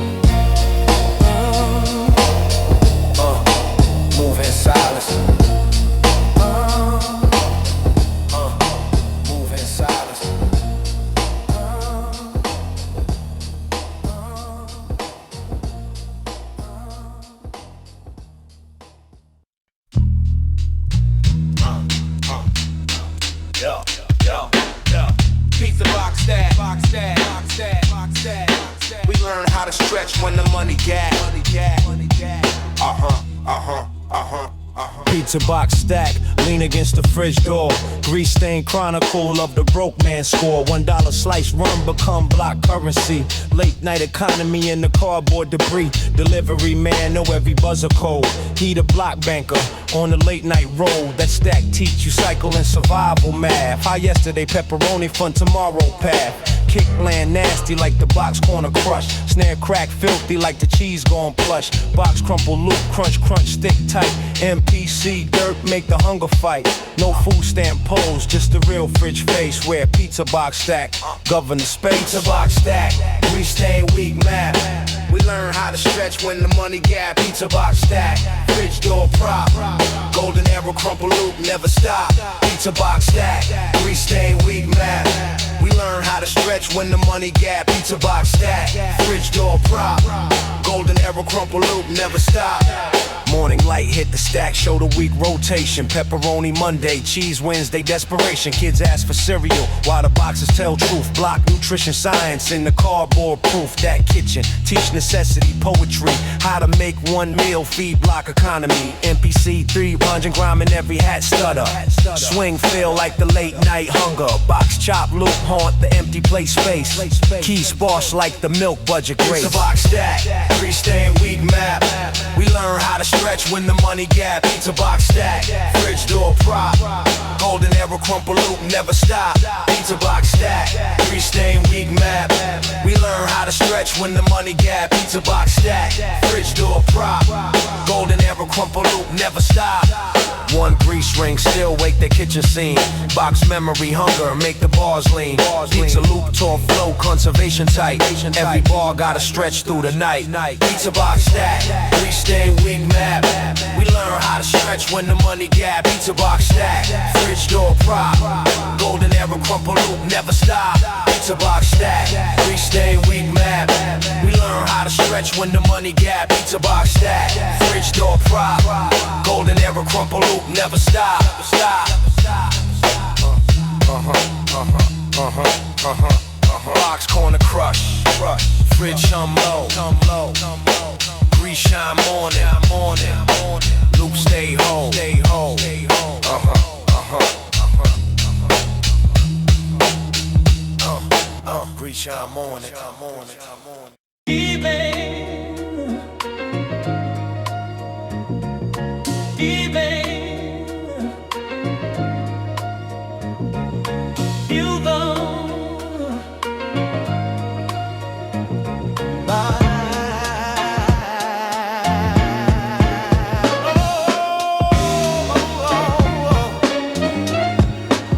Move in silence. Move in silence. Pizza box that. We learn how to stretch when the money gas. Pizza box stack, lean against the fridge door. Grease stain chronicle of the broke man score. $1 slice rum become block currency. Late night economy in the cardboard debris. Delivery man know every buzzer code. He the block banker on the late night road. That stack teach you cycle and survival math. How yesterday pepperoni fun tomorrow path. Kick land nasty like the box corner crush. Snare crack filthy like the cheese gone plush. Box crumple loop crunch stick tight. MPC dirt make the hunger fight. No food stamp pose, just the real fridge face. Where pizza box stack govern the space. Pizza box stack, we stay weak map. We learn how to stretch when the money gap. Pizza box stack, fridge door prop. Golden arrow crumple loop, never stop. Pizza box stack, we stay weak map. We learn how to stretch when the money gap. Pizza box stack, fridge door prop. Golden arrow crumple loop, never stop. Morning light hit the stack, show the week rotation. Pepperoni Monday, cheese Wednesday, desperation. Kids ask for cereal while the boxes tell truth. Block nutrition science in the cardboard proof. That kitchen teach necessity poetry. How to make one meal feed block economy. MPC 3 plunge and grime in every hat stutter. Swing feel like the late night hunger. Box chop loop haunt the empty plate space. Key sparse like the milk budget grace. Pizza box stack, free staying weak map. We learn how to stretch when the money gap. Pizza box stack, fridge door prop. Golden arrow crumple loop, never stop. Pizza box stack, free staying weak map. We learn how to stretch when the money gap. Pizza box stack, fridge door prop. Golden arrow crumple loop, never stop. One grease ring, still wake the kitchen scene. Box memory, hunger, make the bars lean. Pizza loop, talk flow, conservation tight. Every bar gotta stretch through the night. Pizza box stack, we stay weak map. We learn how to stretch when the money gap. Pizza box stack, fridge door prop. Golden arrow crumple loop, never stop. Pizza box stack, we stay weak map. We learn how to stretch when the money gap. Pizza box stack, fridge door prop. Golden arrow crumple loop, never stop. Box corner crush. Fridge hum low. Grease shine morning. Loop stay whole. Grease shine morning. You go.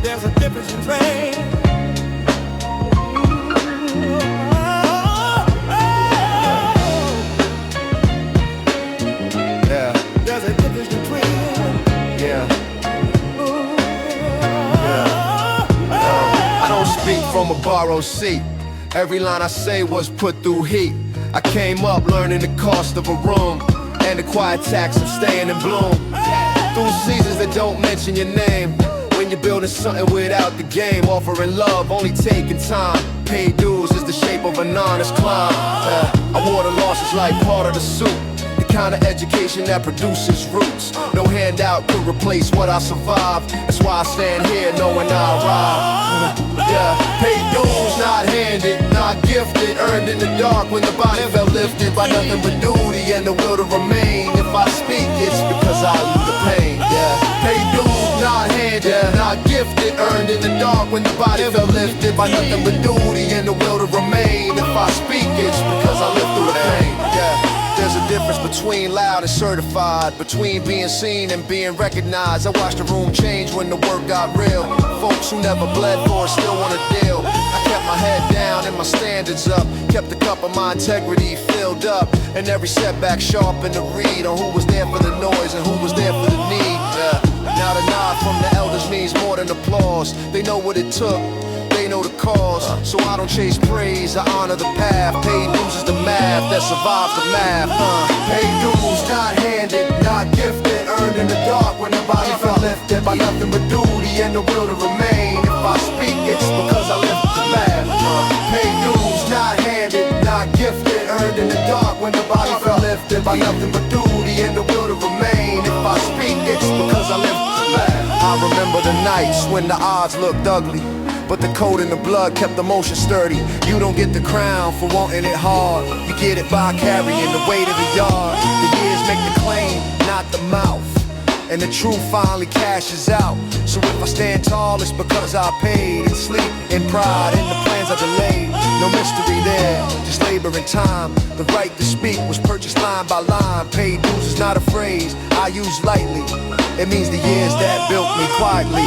There's a difference in train. Yeah, There's a difference between. yeah. I don't speak from a borrowed seat. Every line I say was put through heat. I came up learning the cost of a room and the quiet tax of staying in bloom. Through seasons that don't mention your name. When you're building something without the game, offering love, only taking time. Paid dues is the shape of an honest climb. I wore the losses like part of the suit. The kind of education that produces roots. No handout could replace what I survived. That's why I stand here knowing I arrived. Yeah, paid dues, not handed, not gifted. Earned in the dark when the body felt lifted by nothing but duty and the will to remain. If I speak, it's because I knew the pain. Yeah, paid dues, not handed. handed, not gifted. Earned in the dark when the body felt lifted by nothing but duty and the will to remain. If I speak, it's because I lived through the pain. Yeah. There's a difference between loud and certified, between being seen and being recognized. I watched the room change when the work got real. Folks who never bled for it still wanna deal. I kept my head down and my standards up, kept the cup of my integrity filled up, and every setback sharpened the read on who was there for the noise and who was there for the need. Now the nod from the elders means more than applause. They know what it took, they know the cause. So I don't chase praise, I honor the path. Paid dues is the math that survives the math. Paid dues, not handed, not gifted. Earned in the dark when the body felt lifted by nothing but duty and the will to remain. If I speak, it's because I live to laugh. Paid dues, not handed, not gifted. Earned in the dark when the body felt lifted by nothing but duty and the will to remain. If I speak, it's because I live to laugh. I remember the nights when the odds looked ugly, but the code in the blood kept the motion sturdy. You don't get the crown for wanting it hard. You get it by carrying the weight of the yard. The years make the claim, not the mouth, and the truth finally cashes out. So if I stand tall, it's because I paid in sleep, in pride, in the plans I delayed. No mystery there, just labor and time. The right to speak was purchased line by line. Paid dues is not a phrase I use lightly. It means the years that built me quietly.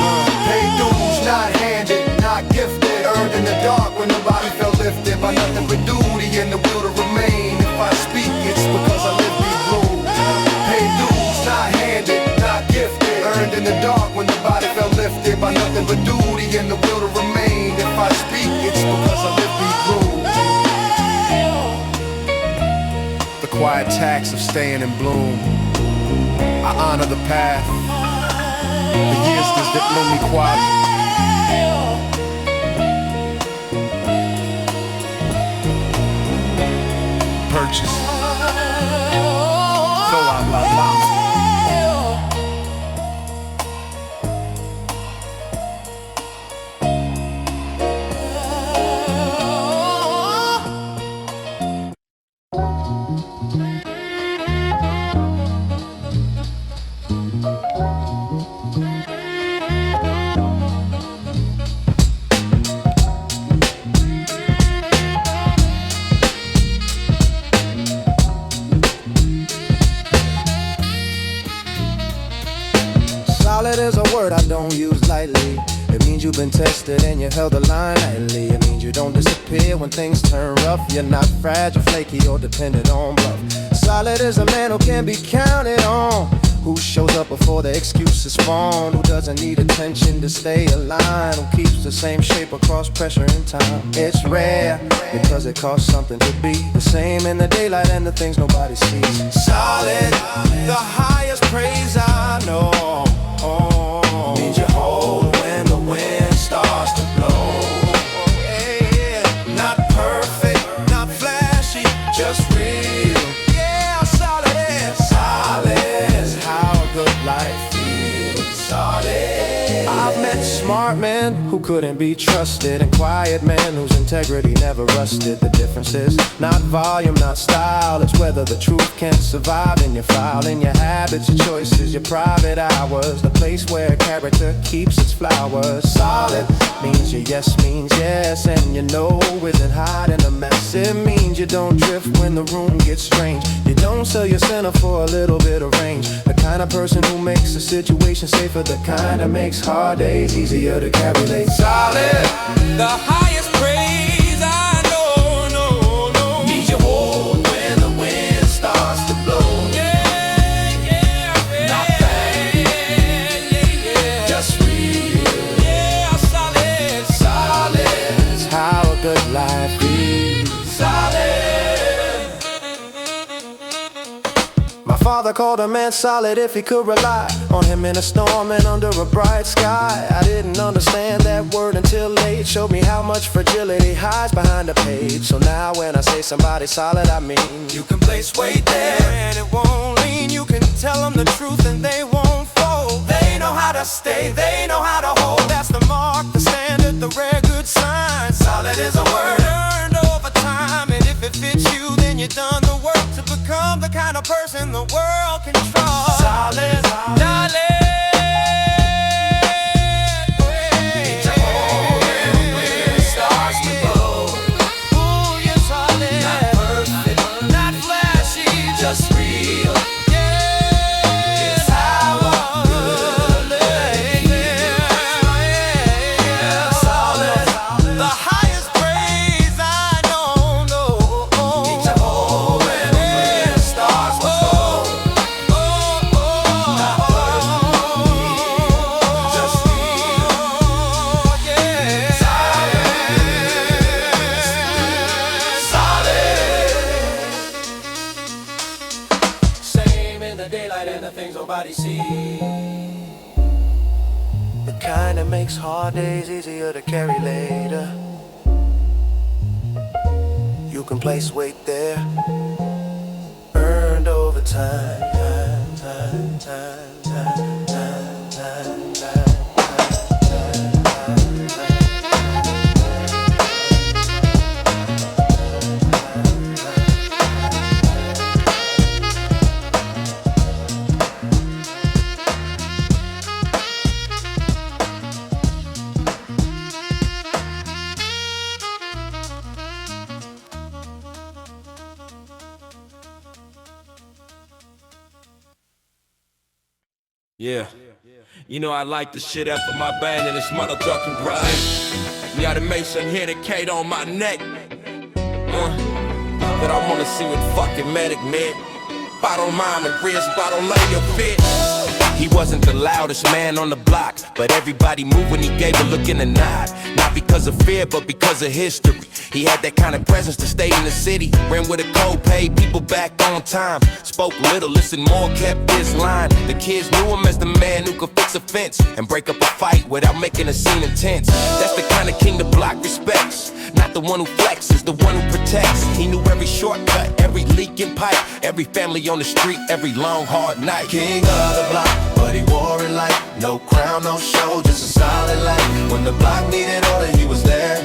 Paid dues, not handed, not gifted. Earned in the dark when the body felt lifted by nothing but duty and the will to remain. If I speak, it's because I live these rules. Paid dues, not handed, not gifted. Earned in the dark when the body felt lifted by nothing but duty and the will to remain. If I speak, it's because I live these rules. The quiet tax of staying in bloom. I honor the path, the years that know me quietly. Purchase. So la. Solid is a word I don't use lightly. It means you've been tested and you held the line lightly. It means you don't disappear when things turn rough. You're not fragile, flaky, or dependent on bluff. Solid is a man who can be counted on, who shows up before the excuses spawn, who doesn't need attention to stay aligned, who keeps the same shape across pressure and time. It's rare because it costs something to be the same in the daylight and the things nobody sees. Solid, the highest praise I know. Means you hold when the wind starts to blow. Not perfect, not flashy, just real. Yeah, solid is how a good life feels. Solid. I've met smart men who couldn't be trusted, and quiet men whose integrity never rusted. The difference is not volume, not style. It's whether the truth can survive in your file, in your habits, your choices, your private hours. The place where character keeps its flowers. Solid means your yes means yes, and you know isn't hiding a mess. It means you don't drift when the room gets strange. You don't sell your center for a little bit of range. The kind of person who makes a situation safer, the kind that makes hard days easier to calculate. Solid, the highest praise I know. Means you hold when the wind starts to blow. Not fake, just real. Yeah, solid is how a good life is. My father called a man solid if he could rely on him in a storm and under a bright sky. I didn't understand that word until late. Showed me how much fragility hides behind a page. So now when I say somebody solid, I mean you can place weight there and it won't lean. You can tell them the truth and they won't fold. They know how to stay, they know how to hold. That's the mark, the standard, the rare good sign. Solid is a word earned over time, and if it fits you, then you've done the work to become the kind of person the world can trust. Solid, darling. the things nobody sees. The kind that makes hard days easier to carry later. You can place weight there, earned over time. Yeah, you know I like the shit out for my band and this motherfucking grind. You gotta make some hit a Kate on my neck. That I wanna see what fucking medic meant. Bottle mine and wrist, bottle lay your fit. He wasn't the loudest man on the block, but everybody moved when he gave a look and a nod. Not because of fear, but because of history. He had that kind of presence to stay in the city. Ran with a code, paid people back on time. Spoke little, listened more, kept his line. The kids knew him as the man who could fix a fence and break up a fight without making a scene intense. That's the kind of king the block respects. Not the one who flexes, the one who protects. He knew every shortcut, every leaking pipe, every family on the street, every long hard night. King of the block, but he wore it like no crown, no show, just a solid life. When the block needed order, he was there.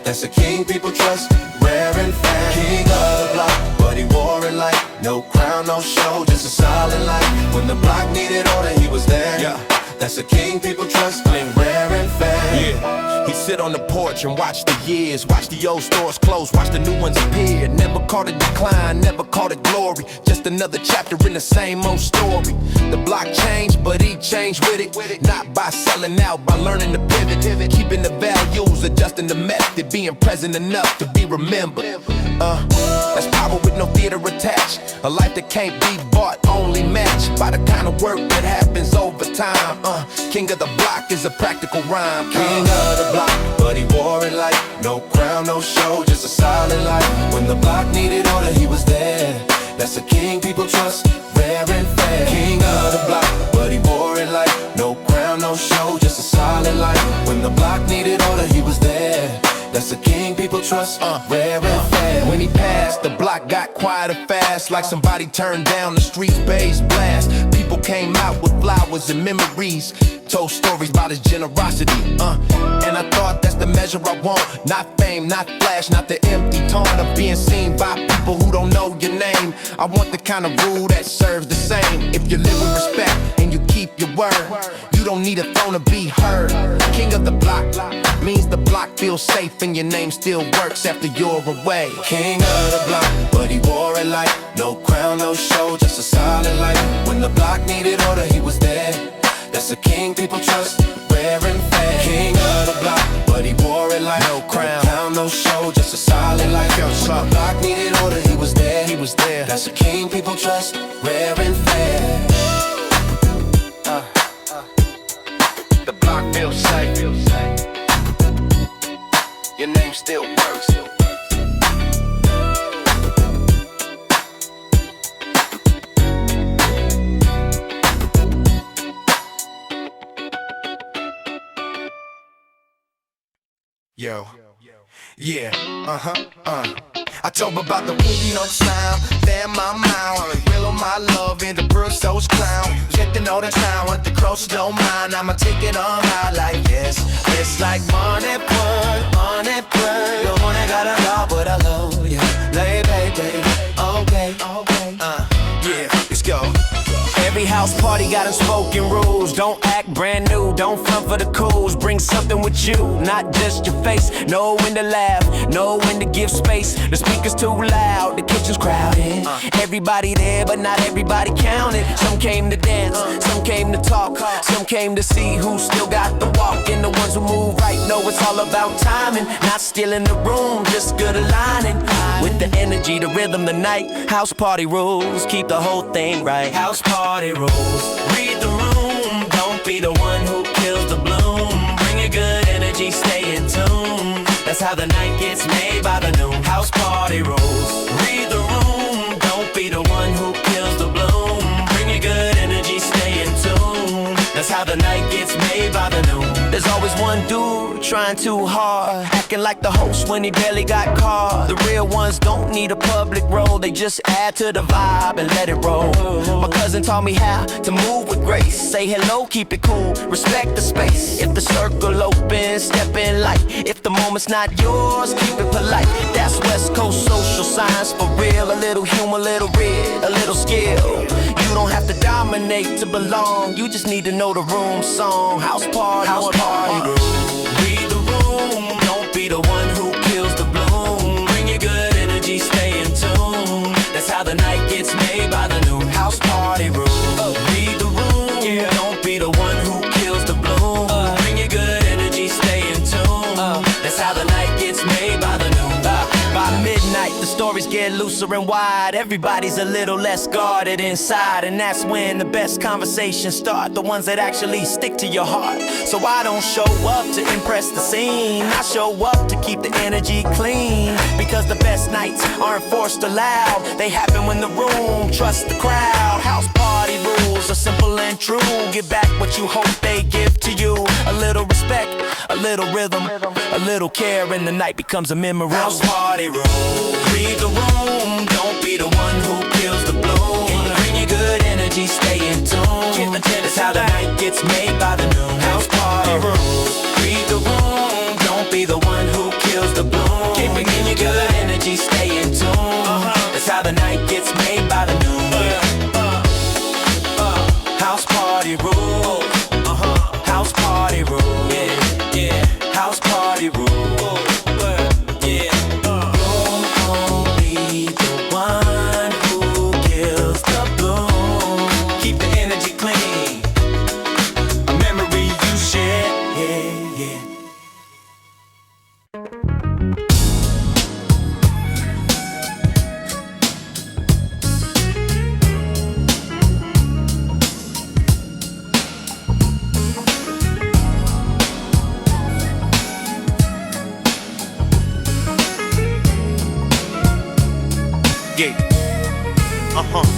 That's a king people trust, rare and fair. King of the block, but he wore it like no crown, no show, just a solid life. When the block needed order, he was there. Yeah. That's a king people trust, rare and fair. Yeah, he'd sit on the porch and watch the years. Watch the old stores close, watch the new ones appear. Never caught a decline, never caught a glory. Just another chapter in the same old story. The block changed, but he changed with it. Not by selling out, by learning to pivot. Keeping the values, adjusting the method. Being present enough to be remembered. That's power with no theater attached. A life that can't be bought, only matched by the kind of work that happens over time. King of the block is a practical rhyme. King of the block, but he wore it like no crown, no show, just a solid life. When the block needed order, he was there. That's a king people trust, rare and fair. King of the block, but he wore it like no crown, no show, just a solid life. When the block needed order, he was there. That's a king people trust, rare and fair. When he passed, the block got quieter fast. Like somebody turned down the street's bass blast. People came out with flowers and memories. Told stories about his generosity, and I thought that's the measure I want. Not fame, not flash, not the empty taunt of being seen by people who don't know your name. I want the kind of rule that serves the same. If you live with respect and you keep your word, you don't need a throne to be heard. King of the block means the block feels safe and your name still works after you're away. King of the block, but he wore it like no crown, no show, just a solid life. When the block needed order, he was there. That's a king people trust, rare and fair. King of the block, but he wore it like no crown, no show, just a solid life. When the block needed order, he was there. He was there. That's a king people trust, rare and fair. The block feels safe. Your name still works. Yo, yeah, I told about the movie on sound, then my mouth, real on my love in the Brussels clown. Get to know the town, what the cross don't mind. I'ma take it on high like this. It's like money, money, the one I got a lot, but I love you. Lay, baby, okay, yeah, let's go. Every house party got unspoken rules. Don't act brand new, don't front for the cools. Bring something with you, not just your face. Know when to laugh, know when to give space. The speaker's too loud, the kitchen's crowded. Everybody there, but not everybody counted. Some came to dance, some came to talk, some came to see who still got the walk. And the ones who move right know it's all about timing. Not stealing the room, just good aligning. With the energy, the rhythm, the night. House party rules, keep the whole thing right. House party rules, read the room. Don't be the one who kills the bloom. Bring a good energy, stay in tune. That's how the night gets made by the noon. House party rules, read the room. Don't be the one who kills the bloom. Bring a good energy, There's always one dude trying too hard, acting like the host when he barely got caught. The real ones don't need a public role, they just add to the vibe and let it roll. My cousin taught me how to move with grace. Say hello, keep it cool, respect the space. If the circle opens, step in light. If the moment's not yours, keep it polite. That's West Coast social science for real. A little humor, a little red, a little skill. You don't have to dominate to belong, you just need to know the room song. House party, house party rule. Read the room, don't be the one who kills the bloom. Bring your good energy, stay in tune. That's how the night gets made by the new house party rule. Read the room, don't be the one who kills the bloom. Bring your good energy, stay in tune. That's how the night gets made by the new. By midnight, the stories get looser and wide. Everybody's a little less guarded inside, and that's when the best conversations start, the ones that actually stick to your heart. So I don't show up to impress the scene, I show up to keep the energy clean. Because the best nights aren't forced or loud, they happen when the room trusts the crowd. House party rules are simple and true. Give back what you hope they give to you. A little respect, a little rhythm, a little care, and the night becomes a memory. House party rule. Read the room, don't be the one who kills the bloom. Bring your good energy, stay in tune. That's how the night gets made by the noon. House party rule. Read the room, don't be the one who kills the bloom. Keep bringing your good energy, stay in tune. That's how the night gets made by the noon. House party rule. House party rule. Yeah. House party rule.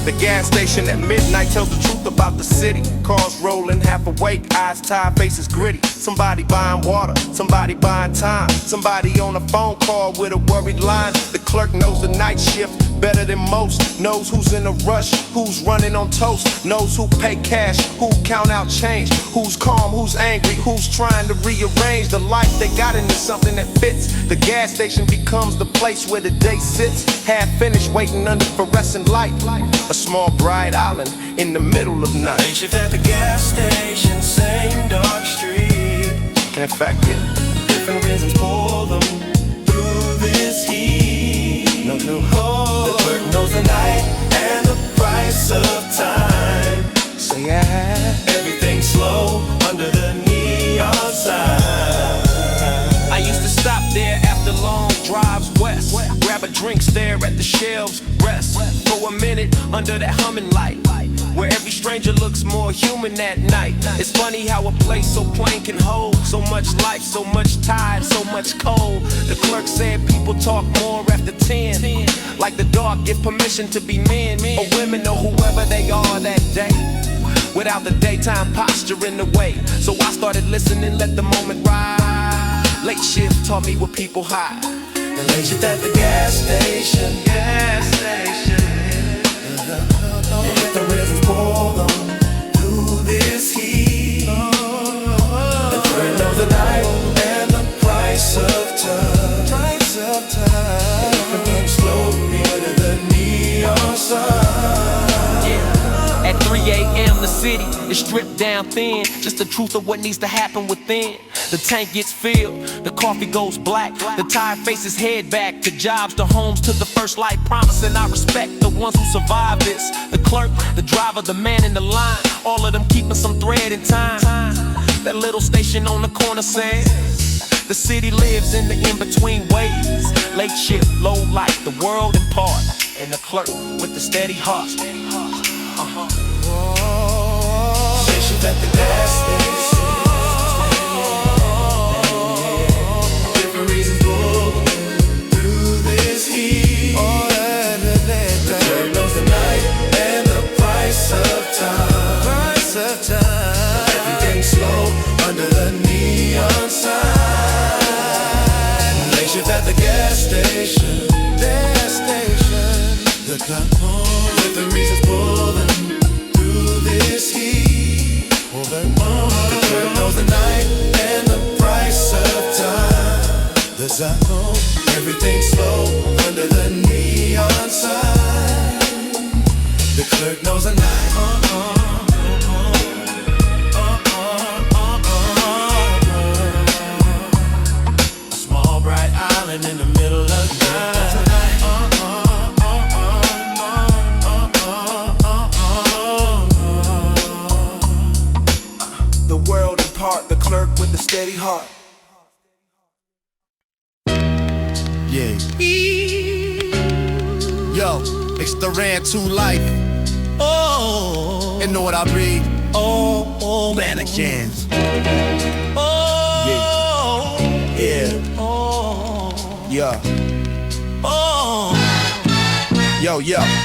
The gas station at midnight tells the truth about the city. Cars rolling, half awake, eyes tired, faces gritty. Somebody buying water, somebody buying time. Somebody on a phone call with a worried line. The clerk knows the night shift better than most. Knows who's in a rush, who's running on toast. Knows who pay cash, who count out change. Who's calm, who's angry, who's trying to rearrange the life they got into something that fits. The gas station becomes the place where the day sits, half finished, waiting under fluorescent light. A small bright island in the middle of night. They shift at the gas station, same dark street. In fact, different reasons pull them through this heat. no. The clerk knows the night and the price of time. Say everything's slow under the neon sign. I used to stop there after long drives west, grab a drink, stare at the shelves, rest for a minute under that humming light, where every stranger looks more human that night. It's funny how a place so plain can hold so much life, so much tide, so much cold. The clerk said people talk more after 10, like the dark give permission to be men or women or whoever they are that day, without the daytime posture in the way. So I started listening, let the moment ride. Late shift taught me what people hide. The late shift at the gas station. And if the rivers pull them through this heat, the thrill of the night and the price of time. Everything slowly under the neon sign. At 3 a.m. the city is stripped down thin, just the truth of what needs to happen within. The tank gets filled, the coffee goes black. The tired faces head back to jobs, to homes, to the first light promising. I respect the ones who survive this. The clerk, the driver, the man in the line, all of them keeping some thread in time. That little station on the corner says the city lives in the in-between ways. Late shift, low light, the world in part, and the clerk with the steady heart. Station at the gas station. Different reasons pull through this heat. The clerk knows the night and the price of time. Everything's slow under the neon. the clock on. With the reasons pulling through this heat. Pulling on. The clerk knows the night and the price of time. The clock on. Everything's slow under the neon sign. The clerk knows the night. A small bright island in the middle of the night. The world in part, the clerk with the steady heart. Yeah. Yo, it's the Ran 2 life. Oh, And know what I mean? oh, Mannequins. oh, Yeah. oh, Yeah. oh.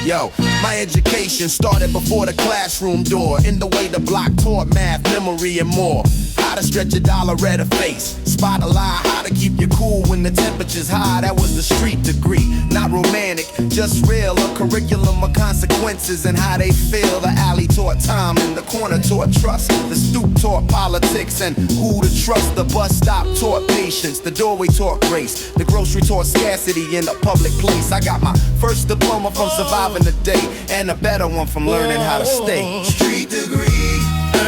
Yo. My education started before the classroom door. In the way the block taught math, memory, and more. How to stretch a dollar at a face. Spot a lie, how to keep you cool when the temperature's high. That was the street degree. Not romantic, just real. A curriculum of consequences and how they feel. The alley taught time and the corner taught trust. The stoop taught politics and who to trust. The bus stop taught patience. The doorway taught grace. The grocery taught scarcity in a public place. I got my first diploma from surviving the day, and a better one from learning how to stay. Street degree,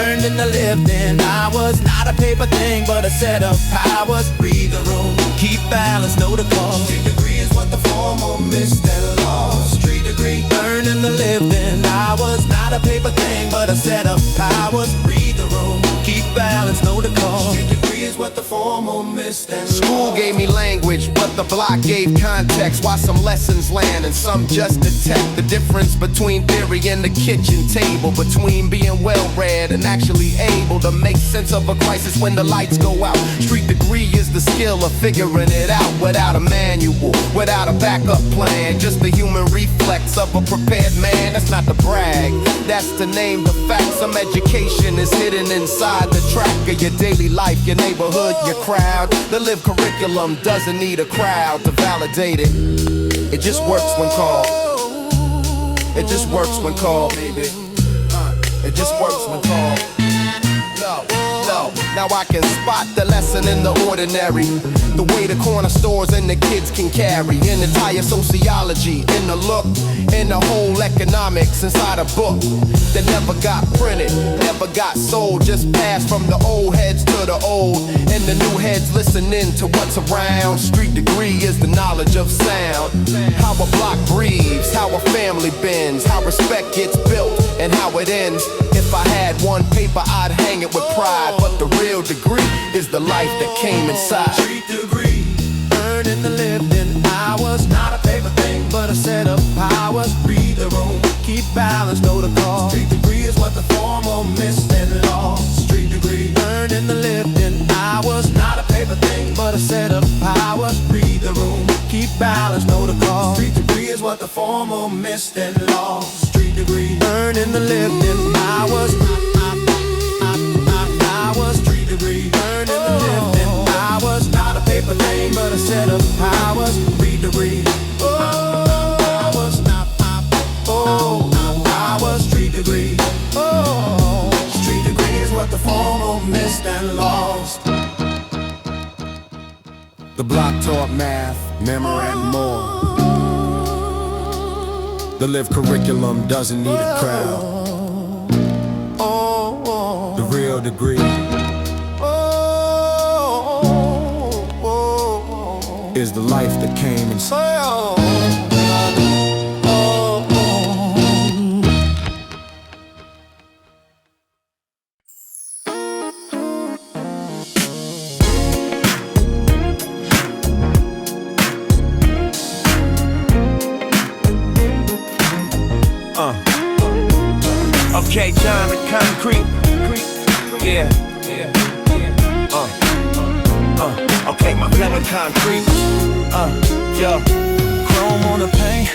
earned in the lived-in hours. Not a paper thing, but a set of powers. Read the room, keep balance, know the cause. Street degree is what the formal missed and lost. Street degree, earned in the lived-in hours. Not a paper thing, but a set of powers. Read the room, keep balance, know the cause. Street degree is what the formal missed and lost. School gave me language, but the block gave context. Why some lessons land and some just detect the difference between theory and the kitchen table. Between being well-read and actually able to make sense of a crisis when the lights go out. Street degree is the skill of figuring it out without a manual, without a backup plan. Just the human reflex of a prepared man. That's not to brag, that's to name the fact. Some education is hidden inside the track of your daily life, your neighborhood, your crowd. The live curriculum doesn't need a crowd to validate it. It just works when called. It just works when called, baby. It just works when called. No. Now I can spot the lesson in the ordinary. The way the corner stores and the kids can carry an entire sociology in the look, in the whole economics inside a book that never got printed, never got sold, just passed from the old heads to the old, and the new heads listening to what's around. Street degree is the knowledge of sound. How a block breathes, how a family bends, how respect gets built, and how it ends. If I had one paper, I'd hang it with pride. But the real degree is the life that came inside. Street degree, earned in the lived-in hours. Not a paper thing, but a set of powers. Read the room, keep balance, know the cause. Street degree is what the formal missed and lost. Street degree, earned in the lived-in hours. Not a paper thing, but a set of powers. Read the room, keep balance, know the cause. Street degree is what the formal missed and lost. Street degree, earned in the lived-in hours. Street degree, earned in the lived-in hours. Not a paper thing, but a set of powers. Read the read. Hours, not hours. Street degree. Street degree is what the formal missed and lost. The block taught math, memory, and more. The live curriculum doesn't need a crowd. The real degree is the life that came inside. Okay, John the Concrete. Yeah. Okay, my fellow concrete. Yo. Chrome on the paint,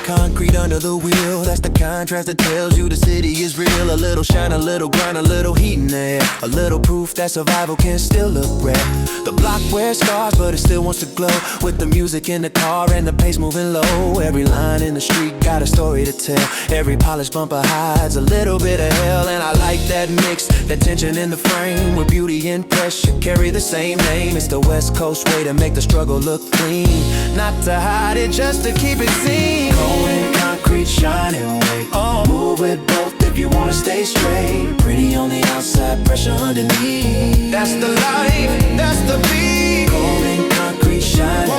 concrete under the wheel. That's the contrast that tells you the city is real. A little shine, a little grind, a little heat in the air. A little proof that survival can still look rare. The block wears scars, but it still wants to glow. With the music in the car and the pace moving low. Every line in the street got a story to tell. Every polished bumper hides a little bit of hell. And I like that mix, that tension in the frame. With beauty and pressure carry the same name. It's the West Coast way to make the struggle look clean. Not to hide it, just to keep it seen. Going concrete, shining way. Move with both if you wanna stay straight. Pretty on the outside, pressure underneath. That's the life, that's the beat. Going concrete, shining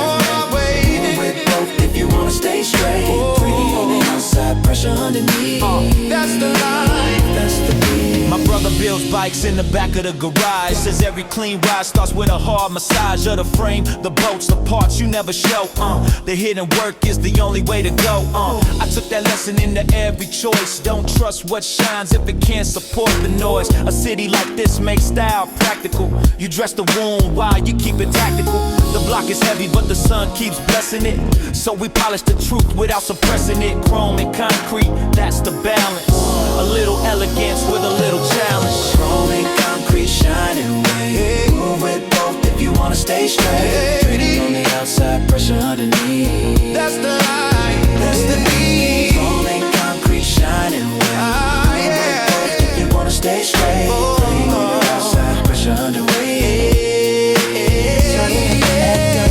way. Move with both if you wanna stay straight. Pretty on the outside, pressure underneath. That's the life, that's the beat. My brother builds bikes in the back of the garage. Says every clean ride starts with a hard massage of the frame, the bolts, the parts you never show. The hidden work is the only way to go. I took that lesson into every choice. Don't trust what shines if it can't support the noise. A city like this makes style practical. You dress the wound while you keep it tactical. The block is heavy but the sun keeps blessing it. So we polish the truth without suppressing it. Chrome and concrete, that's the balance. A little elegance with a little challenge. Chrome and concrete, shining way. Move with both if you wanna stay straight. Pretty on the outside, pressure underneath. That's the life, that's the beat. Chrome and concrete, shining way. Move with both if you wanna stay straight. Pretty on the outside, pressure underneath.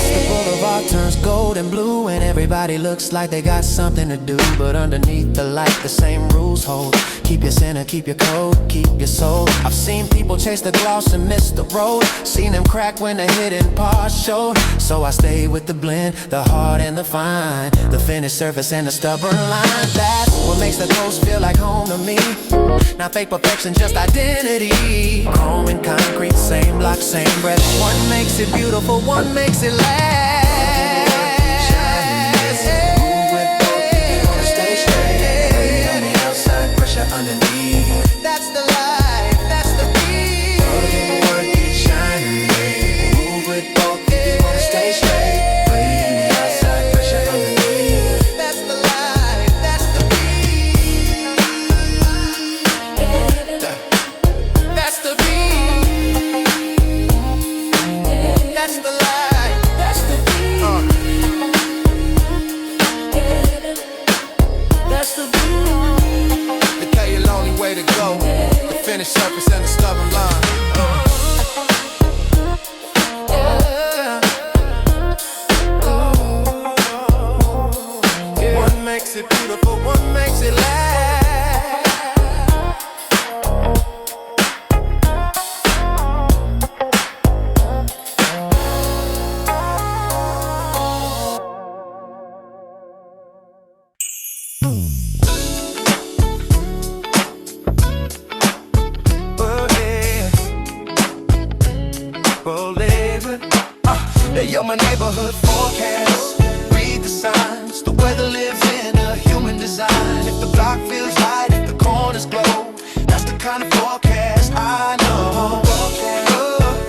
The boulevard turns gold and blue, and everybody looks like they got something to do. But underneath the light, the same rules hold. Keep your center, keep your code, keep your soul. I've seen people chase the gloss and miss the road. Seen them crack when the hidden parts showed. So I stay with the blend, the hard and the fine. The finished surface and the stubborn line. That's what makes the coast feel like home to me. Not fake perfection, just identity. Chrome and concrete, same block, same breath. One makes it beautiful, one makes it last. Underneath. That's the life, that's the beat. Work it, shining way. Move with both if you wanna stay straight. Play in the outside, pressure underneath. That's the life, that's the beat. That's the beat. That's the life, that's the beat. That's the beat. Way to go, the finished surface and the stubborn line. One makes it beautiful, one makes it last. Yo, my neighborhood forecast. Read the signs. The weather lives in a human design. If the block feels light, if the corners glow, that's the kind of forecast I know.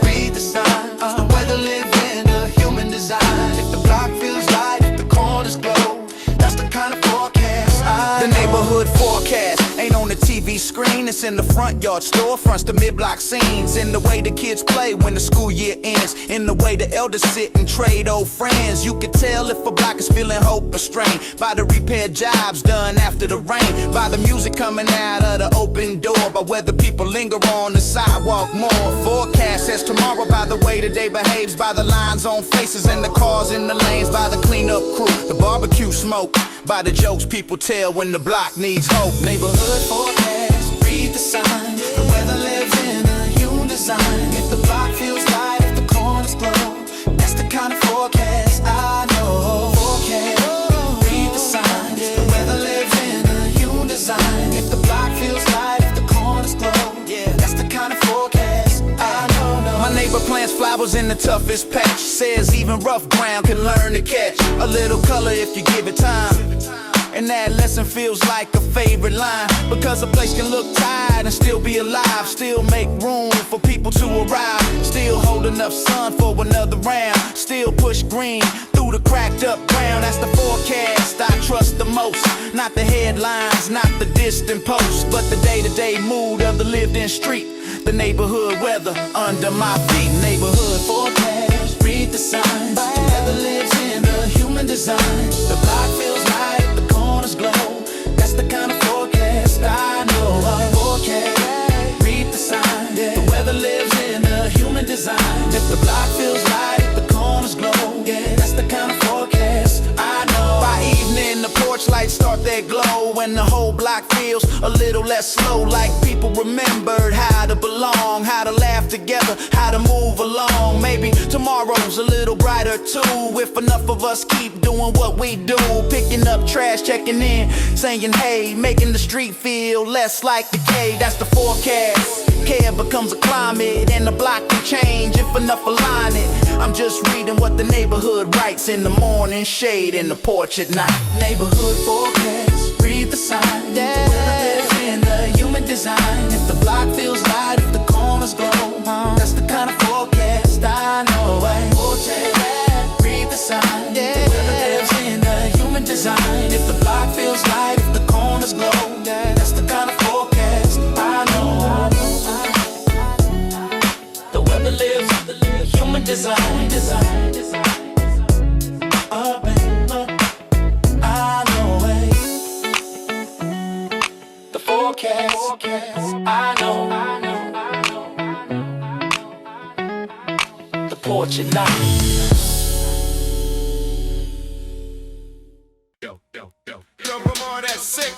Read the signs. The weather lives in a human design. If the block feels light, if the corners glow, that's the kind of forecast I know. The neighborhood forecast ain't on the TV screen. It's in the front yard, storefronts, the mid-block scenes. In the way the kids play when the school year ends. In the way the elders sit and trade old friends. You can tell if a block is feeling hope or strain by the repair jobs done after the rain. By the music coming out of the open door. By whether people linger on the sidewalk more. Forecast says tomorrow by the way the day behaves. By the lines on faces and the cars in the lanes. By the cleanup crew, the barbecue smoke. By the jokes people tell when the block needs hope. Neighborhood forecast, read the signs. The weather lives in a human design. If the block feels light, if the corners glow, that's the kind of forecast I know. Forecast, read the signs. The weather lives in a human design. If the block feels light, if the corners glow, yeah, that's the kind of forecast I know. My neighbor plants flowers in the toughest patch. Says even rough ground can learn to catch a little color if you give it time. And that lesson feels like a favorite line. Because a place can look tired and still be alive. Still make room for people to arrive. Still hold enough sun for another round. Still push green through through the cracked up ground. That's the forecast I trust the most. Not the headlines, not the distant posts, but the day-to-day mood of the lived-in street. The neighborhood weather under my feet. Neighborhood forecast, read the signs. The weather lives in the human design. The block feels light, the corners glow. That's the kind of forecast I know of. Forecast, read the signs. The weather lives in the human design. If the block feels light, the corners glow. Yeah, that's the kind of forecast I know. By evening, the porch lights start their glow, and the whole block feels a little less slow. Like people remembered how to belong, how to laugh together, how to move along. Maybe tomorrow's a little brighter too, if enough of us keep doing what we do. Picking up trash, checking in, saying hey, making the street feel less like decay. That's the forecast. Care becomes a climate, and the block can change if enough align it. I'm just reading what the neighborhood writes in the morning shade, in the porch at night. Neighborhood forecast, read the sign. The weather lives in the human design. If the block feels light, if the corners glow, that's the kind of forecast I know. Forecast, read the sign. The weather lives in the human design. If the block feels light, if the corners glow, that's the kind of forecast I know. The weather lives in the human design. Up and up, I know it. The forecast, I know. The porch at night. Yo, come on, that's sick.